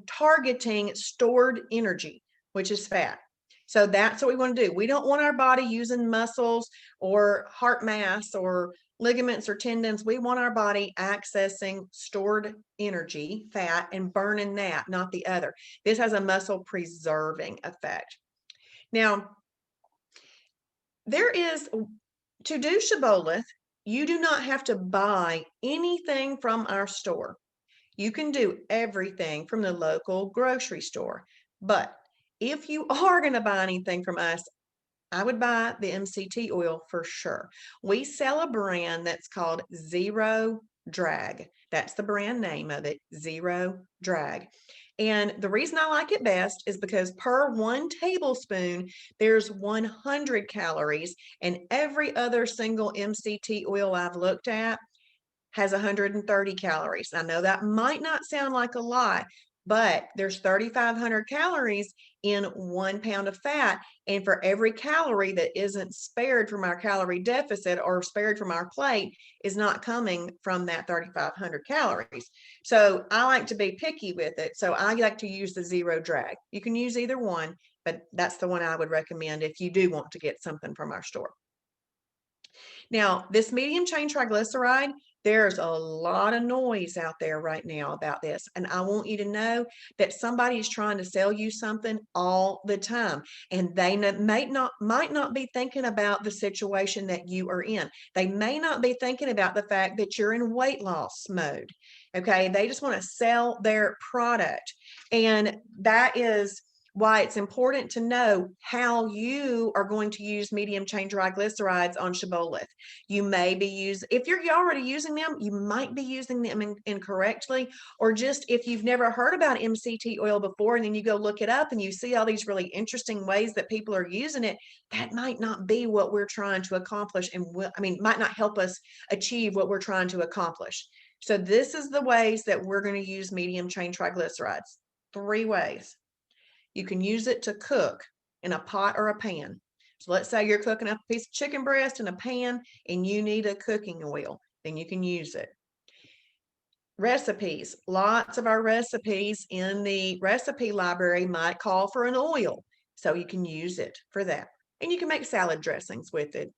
targeting stored energy, which is fat. So that's what we want to do. We don't want our body using muscles or heart mass or ligaments or tendons. We want our body accessing stored energy, fat, and burning that, not the other. This has a muscle preserving effect. Now, to do Shibboleth, you do not have to buy anything from our store. You can do everything from the local grocery store. But if you are going to buy anything from us, I would buy the MCT oil for sure. We sell a brand that's called Zero Drag. That's the brand name of it, Zero Drag. And the reason I like it best is because per 1 tablespoon, there's 100 calories, and every other single MCT oil I've looked at has 130 calories. I know that might not sound like a lot, but there's 3,500 calories in 1 pound of fat. And for every calorie that isn't spared from our calorie deficit or spared from our plate is not coming from that 3,500 calories. So I like to be picky with it. So I like to use the zero drag. You can use either one, but that's the one I would recommend if you do want to get something from our store. Now, this medium chain triglyceride, there's a lot of noise out there right now about this. And I want you to know that somebody is trying to sell you something all the time. And they might not be thinking about the situation that you are in. They may not be thinking about the fact that you're in weight loss mode. Okay. They just want to sell their product. And that is why it's important to know how you are going to use medium chain triglycerides on Shibboleth. You may be if you're already using them, you might be using them incorrectly, or just if you've never heard about MCT oil before and then you go look it up and you see all these really interesting ways that people are using it, that might not be what we're trying to accomplish and might not help us achieve what we're trying to accomplish. So this is the ways that we're going to use medium chain triglycerides. 3 ways. You can use it to cook in a pot or a pan. So let's say you're cooking up a piece of chicken breast in a pan and you need a cooking oil, then you can use it. Recipes. Lots of our recipes in the recipe library might call for an oil, so you can use it for that. And you can make salad dressings with it.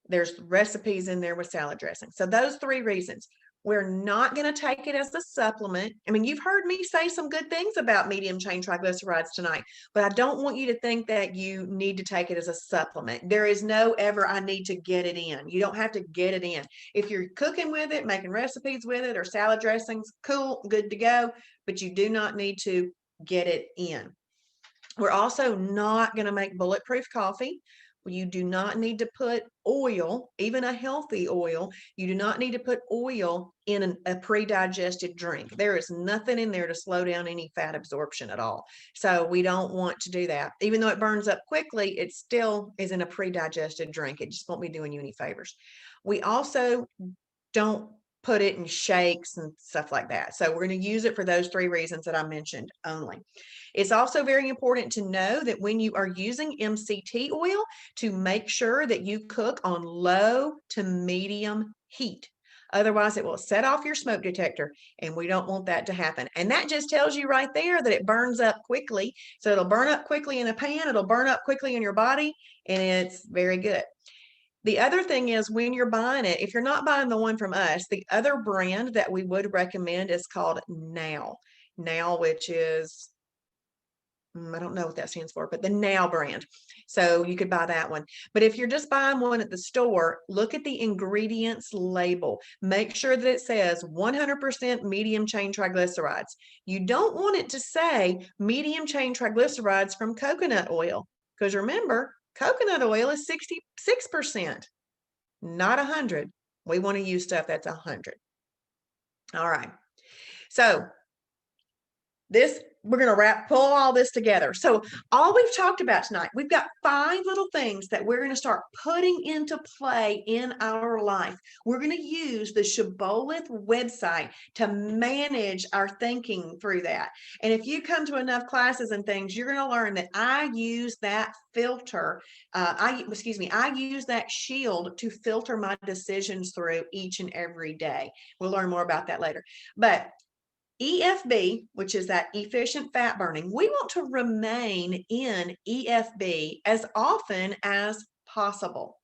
There's recipes in there with salad dressing. So those 3 reasons. We're not going to take it as a supplement. You've heard me say some good things about medium chain triglycerides tonight, but I don't want you to think that you need to take it as a supplement. There is no ever, I need to get it in. You don't have to get it in. If you're cooking with it, making recipes with it, or salad dressings, cool, good to go, but you do not need to get it in. We're also not going to make bulletproof coffee. You do not need to put oil, even a healthy oil. You do not need to put oil in a pre-digested drink. There is nothing in there to slow down any fat absorption at all. So we don't want to do that. Even though it burns up quickly, it still is in a pre-digested drink. It just won't be doing you any favors. We also don't put it in shakes and stuff like that. So we're going to use it for those 3 reasons that I mentioned only. It's also very important to know that when you are using MCT oil, to make sure that you cook on low to medium heat. Otherwise, it will set off your smoke detector, and we don't want that to happen. And that just tells you right there that it burns up quickly. So it'll burn up quickly in a pan, it'll burn up quickly in your body, and it's very good. The other thing is when you're buying it, if you're not buying the one from us, the other brand that we would recommend is called Now. Now, which is, I don't know what that stands for, but the Now brand. So you could buy that one. But if you're just buying one at the store, look at the ingredients label. Make sure that it says 100% medium chain triglycerides. You don't want it to say medium chain triglycerides from coconut oil, because remember, coconut oil is 66%, not 100. We want to use stuff that's 100. All right. So we're going to pull all this together. So all we've talked about tonight, we've got 5 little things that we're going to start putting into play in our life. We're going to use the Shibboleth website to manage our thinking through that. And if you come to enough classes and things, you're going to learn that I use that filter. I use that shield to filter my decisions through each and every day. We'll learn more about that later. But EFB, which is that efficient fat burning, we want to remain in EFB as often as possible.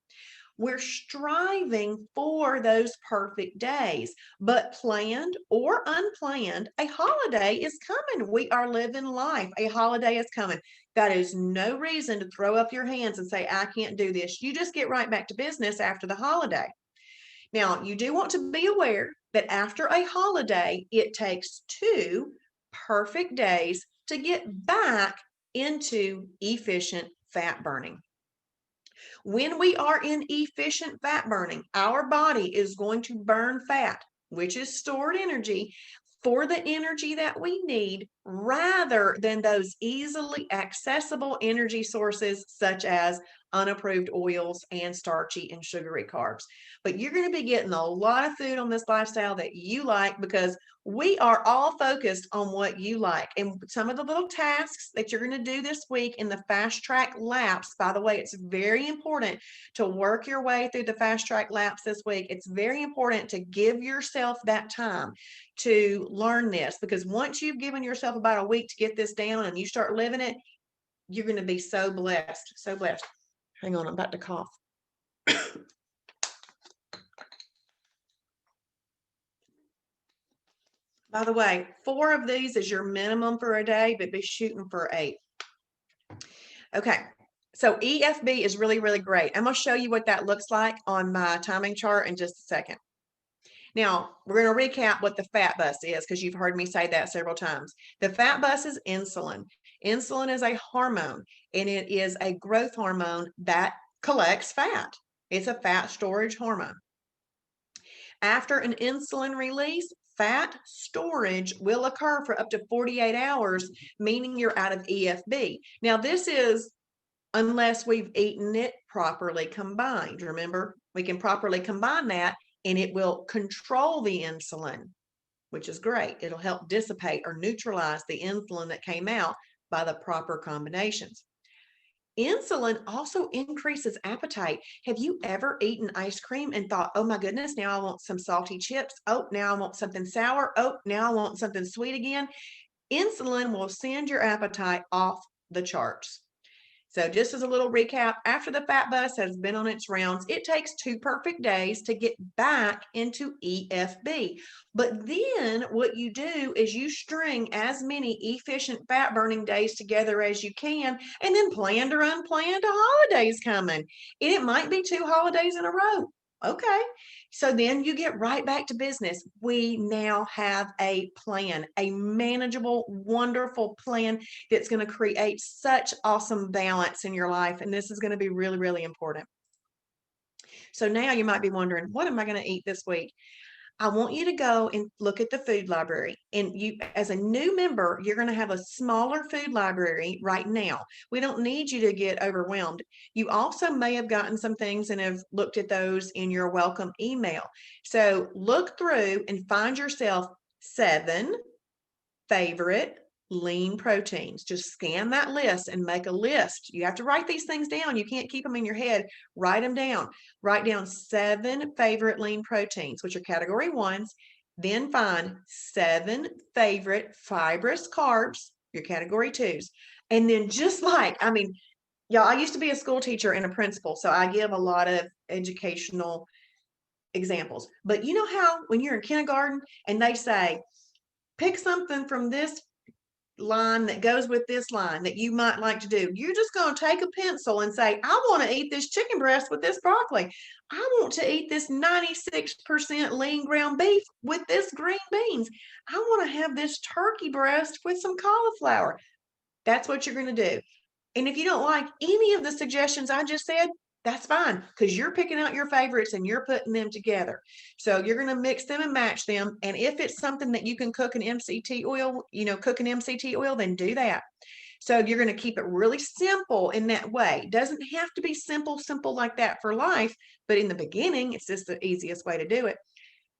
We're striving for those perfect days, but planned or unplanned, a holiday is coming. We are living life. A holiday is coming. That is no reason to throw up your hands and say, I can't do this. You just get right back to business after the holiday. Now, you do want to be aware that after a holiday, it takes 2 perfect days to get back into efficient fat burning. When we are in efficient fat burning, our body is going to burn fat, which is stored energy, for the energy that we need rather than those easily accessible energy sources such as unapproved oils and starchy and sugary carbs. But you're going to be getting a lot of food on this lifestyle that you like, because we are all focused on what you like. And some of the little tasks that you're going to do this week in the fast track laps, by the way, it's very important to work your way through the fast track laps this week. It's very important to give yourself that time to learn this, because once you've given yourself about a week to get this down and you start living it, you're going to be so blessed, so blessed. Hang on, I'm about to cough. By the way, 4 of these is your minimum for a day, but be shooting for 8. Okay, so EFB is really, really great. I'm going to show you what that looks like on my timing chart in just a second. Now, we're going to recap what the fat bus is, because you've heard me say that several times. The fat bus is insulin. Insulin is a hormone, and it is a growth hormone that collects fat. It's a fat storage hormone. After an insulin release, fat storage will occur for up to 48 hours, meaning you're out of EFB. Now, this is unless we've eaten it properly combined. Remember, we can properly combine that and it will control the insulin, which is great. It'll help dissipate or neutralize the insulin that came out by the proper combinations. Insulin also increases appetite. Have you ever eaten ice cream and thought, oh my goodness, now I want some salty chips. Oh, now I want something sour. Oh, now I want something sweet again. Insulin will send your appetite off the charts. So just as a little recap, after the fat bus has been on its rounds, it takes 2 perfect days to get back into EFB. But then what you do is you string as many efficient fat burning days together as you can, and then planned or unplanned, a holiday's coming. And it might be 2 holidays in a row. Okay. So then you get right back to business. We now have a plan, a manageable, wonderful plan that's going to create such awesome balance in your life. And this is going to be really, really important. So now you might be wondering, what am I going to eat this week? I want you to go and look at the food library. And you, as a new member, you're going to have a smaller food library right now. We don't need you to get overwhelmed. You also may have gotten some things and have looked at those in your welcome email. So look through and find yourself 7 favorite lean proteins. Just scan that list and make a list. You have to write these things down. You can't keep them in your head. Write them down. Write down 7 favorite lean proteins, which are category 1s. Then find 7 favorite fibrous carbs, your category 2s. And then just like, I mean, y'all, I used to be a school teacher and a principal, so I give a lot of educational examples. But you know how when you're in kindergarten and they say, pick something from this line that goes with this line that you might like to do. You're just going to take a pencil and say, I want to eat this chicken breast with this broccoli. I want to eat this 96% lean ground beef with this green beans. I want to have this turkey breast with some cauliflower. That's what you're going to do. And if you don't like any of the suggestions I just said, that's fine, because you're picking out your favorites and you're putting them together. So you're going to mix them and match them. And if it's something that you can cook in MCT oil, cook in MCT oil, then do that. So you're going to keep it really simple in that way. It doesn't have to be simple like that for life, but in the beginning, it's just the easiest way to do it.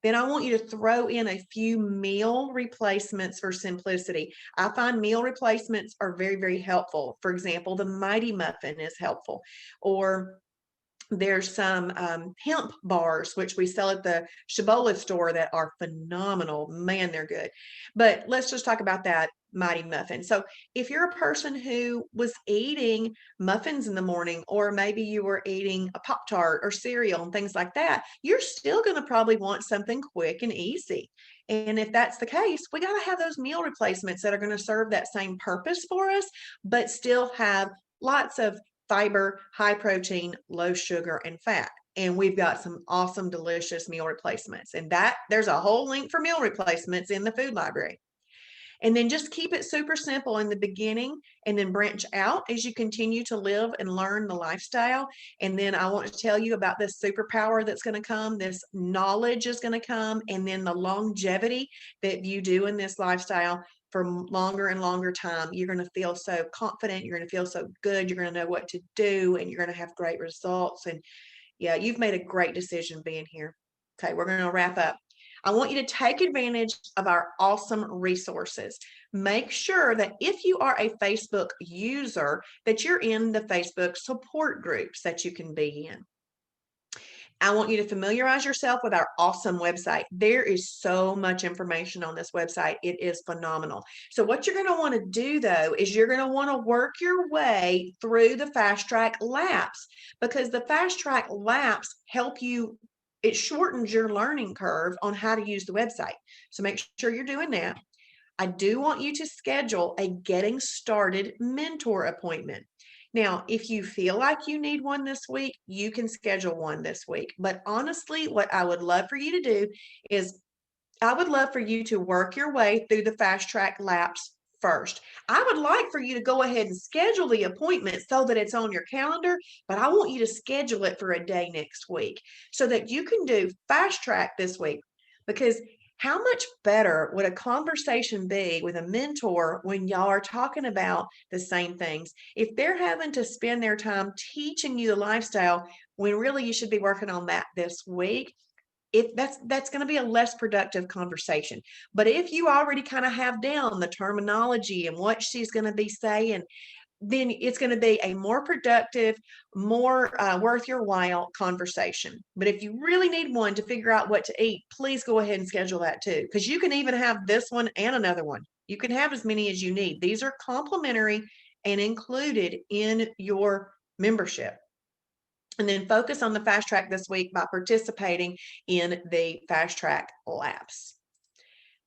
Then I want you to throw in a few meal replacements for simplicity. I find meal replacements are very, very helpful. For example, the Mighty Muffin is helpful, or there's some hemp bars, which we sell at the Shibboleth store, that are phenomenal. Man, they're good. But let's just talk about that Mighty Muffin. So if you're a person who was eating muffins in the morning, or maybe you were eating a Pop-Tart or cereal and things like that, you're still going to probably want something quick and easy. And if that's the case, we got to have those meal replacements that are going to serve that same purpose for us, but still have lots of fiber, high protein, low sugar, and fat. And we've got some awesome, delicious meal replacements. And there's a whole link for meal replacements in the food library. And then just keep it super simple in the beginning, and then branch out as you continue to live and learn the lifestyle. And then I want to tell you about this superpower that's going to come, this knowledge is going to come, and then the longevity that you do in this lifestyle. for longer and longer time. You're going to feel so confident. You're going to feel so good. You're going to know what to do, and you're going to have great results. And yeah, you've made a great decision being here. Okay, we're going to wrap up. I want you to take advantage of our awesome resources. Make sure that if you are a Facebook user, that you're in the Facebook support groups that you can be in. I want you to familiarize yourself with our awesome website. There is so much information on this website. It is phenomenal. So what you're going to want to do, though, is you're going to want to work your way through the fast track laps, because the fast track laps help you. It shortens your learning curve on how to use the website. So make sure you're doing that. I do want you to schedule a getting started mentor appointment. Now, if you feel like you need one this week, you can schedule one this week. But honestly, what I would love for you to do is I would love for you to work your way through the fast track laps first. I would like for you to go ahead and schedule the appointment so that it's on your calendar, but I want you to schedule it for a day next week so that you can do fast track this week. Because how much better would a conversation be with a mentor when y'all are talking about the same things? If they're having to spend their time teaching you the lifestyle when really you should be working on that this week, if that's going to be a less productive conversation. But if you already kind of have down the terminology and what she's going to be saying, then it's going to be a more productive, more worth your while conversation. But if you really need one to figure out what to eat, please go ahead and schedule that too, because you can even have this one and another one. You can have as many as you need. These are complimentary and included in your membership. And then focus on the fast track this week by participating in the fast track laps.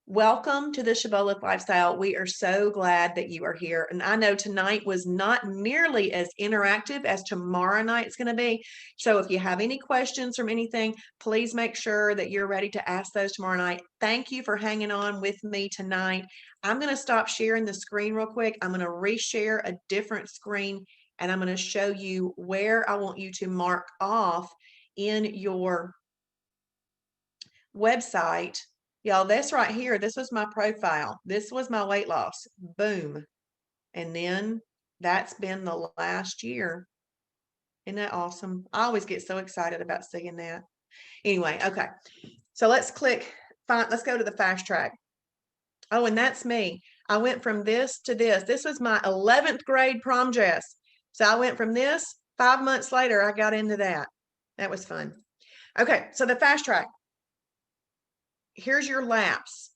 Welcome to the Shibboleth Lifestyle. We are so glad that you are here. And I know tonight was not nearly as interactive as tomorrow night's going to be. So if you have any questions from anything, please make sure that you're ready to ask those tomorrow night. Thank you for hanging on with me tonight. I'm going to stop sharing the screen real quick. I'm going to reshare a different screen, and I'm going to show you where I want you to mark off in your website. Y'all, this right here, this was my profile. This was my weight loss. Boom. And then that's been the last year. Isn't that awesome? I always get so excited about seeing that. Anyway, okay. So let's click, fine, let's go to the fast track. Oh, and that's me. I went from this to this. This was my 11th grade prom dress. So I went from this, 5 months later, I got into that. That was fun. Okay, so the fast track. Here's your laps.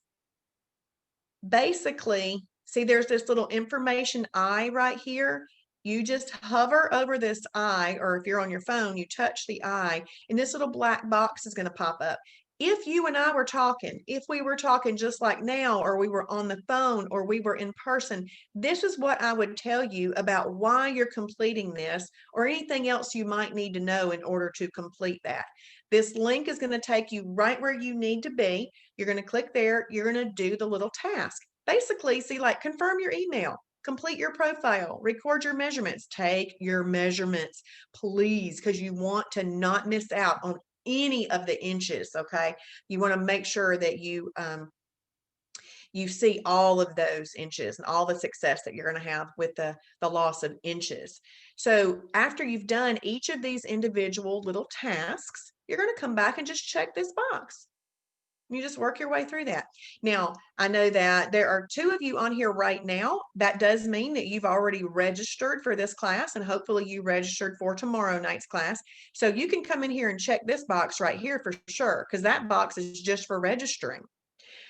Basically, see, there's this little information eye right here. You just hover over this eye, or if you're on your phone, you touch the eye, and this little black box is going to pop up. If you and I were talking, if we were talking just like now, or we were on the phone, or we were in person, this is what I would tell you about why you're completing this, or anything else you might need to know in order to complete that. This link is going to take you right where you need to be. You're going to click there. You're going to do the little task. Basically, see, like confirm your email, complete your profile, record your measurements, take your measurements, please, because you want to not miss out on any of the inches, okay? You want to make sure that you see all of those inches and all the success that you're going to have with the loss of inches. So after you've done each of these individual little tasks, you're going to come back and just check this box. You just work your way through that. Now, I know that there are 2 of you on here right now. That does mean that you've already registered for this class, and hopefully you registered for tomorrow night's class. So you can come in here and check this box right here for sure, because that box is just for registering.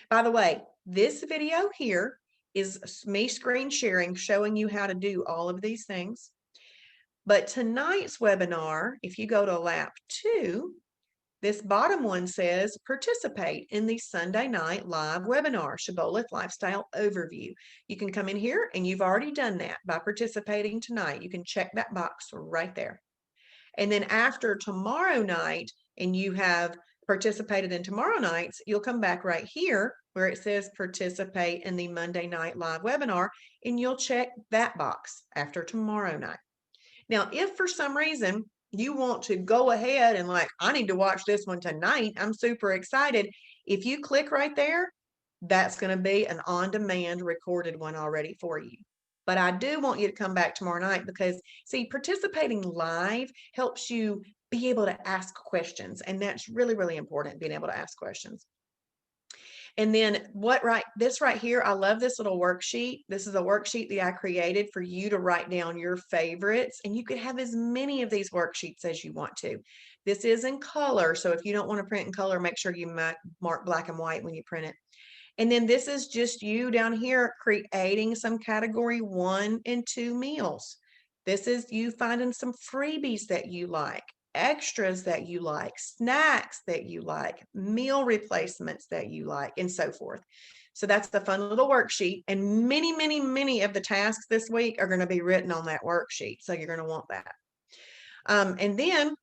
By the way, this video here is me screen sharing, showing you how to do all of these things. But tonight's webinar, if you go to lap 2, this bottom one says participate in the Sunday night live webinar, Shibboleth Lifestyle Overview. You can come in here and you've already done that by participating tonight. You can check that box right there. And then after tomorrow night, and you have participated in tomorrow night's, you'll come back right here where it says participate in the Monday night live webinar, and you'll check that box after tomorrow night. Now, if for some reason you want to go ahead and like, I need to watch this one tonight, I'm super excited. If you click right there, that's going to be an on-demand recorded one already for you. But I do want you to come back tomorrow night because, see, participating live helps you be able to ask questions. And that's really, really important, being able to ask questions. And then this right here, I love this little worksheet. This is a worksheet that I created for you to write down your favorites, and you could have as many of these worksheets as you want to. This is in color, so if you don't want to print in color, make sure you mark black and white when you print it. And then this is just you down here creating some category 1 and 2 meals. This is you finding some freebies that you like, extras that you like, snacks that you like, meal replacements that you like, and so forth. So that's the fun little worksheet. And many, many, many of the tasks this week are going to be written on that worksheet. So you're going to want that. And then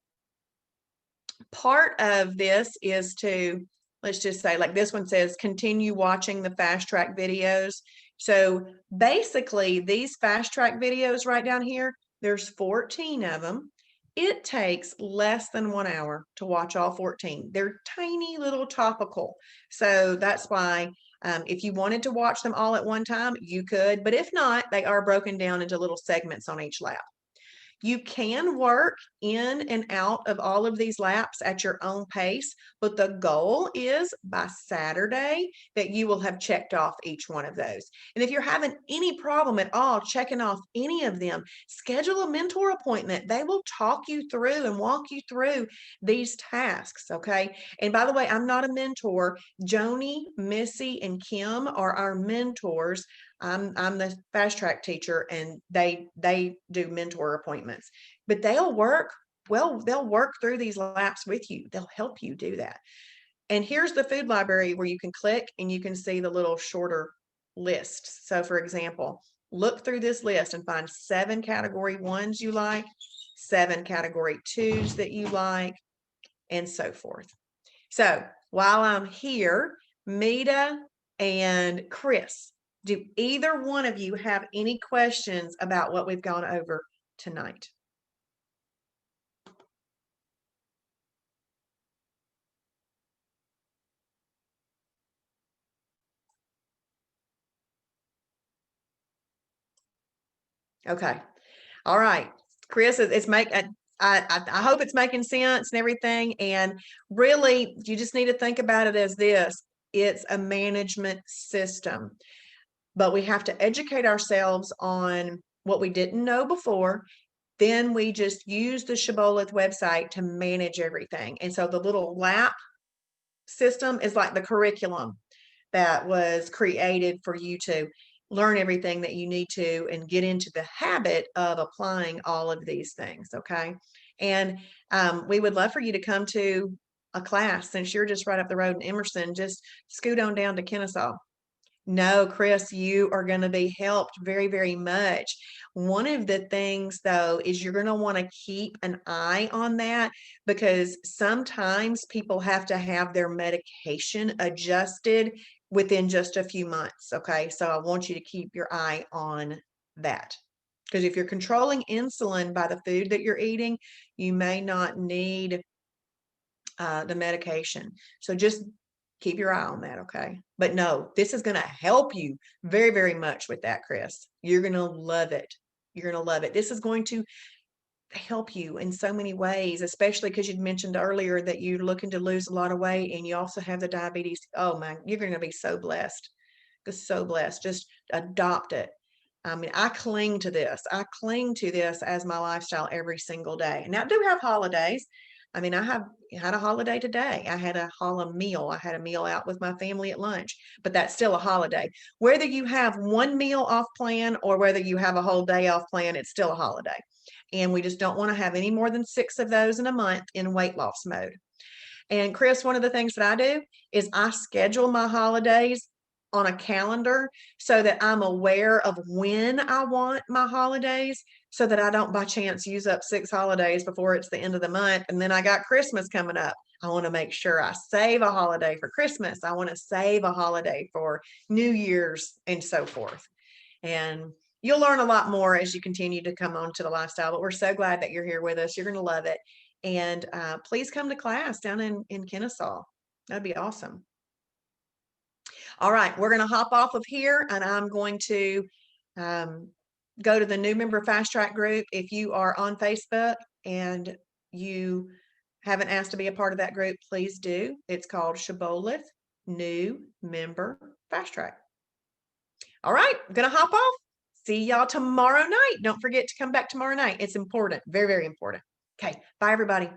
part of this is to, let's just say, like this one says, continue watching the fast track videos. So basically these fast track videos right down here, there's 14 of them. It takes less than 1 hour to watch all 14. They're tiny little topical. So that's why if you wanted to watch them all at one time, you could, but if not, they are broken down into little segments on each lap. You can work in and out of all of these laps at your own pace, but the goal is by Saturday that you will have checked off each one of those. And if you're having any problem at all checking off any of them, schedule a mentor appointment. They will talk you through and walk you through these tasks, okay? And by the way, I'm not a mentor. Joni, Missy, and Kim are our mentors. I'm the fast track teacher, and they do mentor appointments, but they'll work through these laps with you. They'll help you do that. And here's the food library where you can click and you can see the little shorter lists. So for example, look through this list and find 7 category 1s you like, 7 category 2s that you like, and so forth. So while I'm here, Mita and Chris, do either one of you have any questions about what we've gone over tonight? Okay. All right. Chris, I hope it's making sense and everything. And really, you just need to think about it as this. It's a management system, but we have to educate ourselves on what we didn't know before. Then we just use the Shibboleth website to manage everything. And so the little lap system is like the curriculum that was created for you to learn everything that you need to and get into the habit of applying all of these things. Okay. And we would love for you to come to a class. Since you're just right up the road in Emerson, just scoot on down to Kennesaw. No, Chris, you are going to be helped very, very much. One of the things, though, is you're going to want to keep an eye on that because sometimes people have to have their medication adjusted within just a few months. Okay. So I want you to keep your eye on that. Because if you're controlling insulin by the food that you're eating, you may not need the medication. So just keep your eye on that, okay? But no, this is going to help you very, very much with that, Chris. You're going to love it. You're going to love it. This is going to help you in so many ways, especially because you'd mentioned earlier that you're looking to lose a lot of weight and you also have the diabetes. Oh man, you're going to be so blessed. Just so blessed. Just adopt it. I mean, I cling to this. I cling to this as my lifestyle every single day. Now, I do have holidays. I mean, I had a holiday today. I had a meal. I had a meal out with my family at lunch, but that's still a holiday. Whether you have one meal off plan or whether you have a whole day off plan, it's still a holiday. And we just don't want to have any more than 6 of those in a month in weight loss mode. And Chris, one of the things that I do is I schedule my holidays on a calendar so that I'm aware of when I want my holidays so that I don't by chance use up 6 holidays before it's the end of the month. And then I got Christmas coming up. I want to make sure I save a holiday for Christmas. I want to save a holiday for New Year's and so forth. And you'll learn a lot more as you continue to come on to the lifestyle, but we're so glad that you're here with us. You're going to love it. And please come to class down in Kennesaw. That'd be awesome. All right, we're going to hop off of here and I'm going to go to the new member fast track group. If you are on Facebook and you haven't asked to be a part of that group, please do. It's called Shibboleth New Member Fast Track. All right, I'm going to hop off. See y'all tomorrow night. Don't forget to come back tomorrow night. It's important. Very, very important. Okay, bye everybody.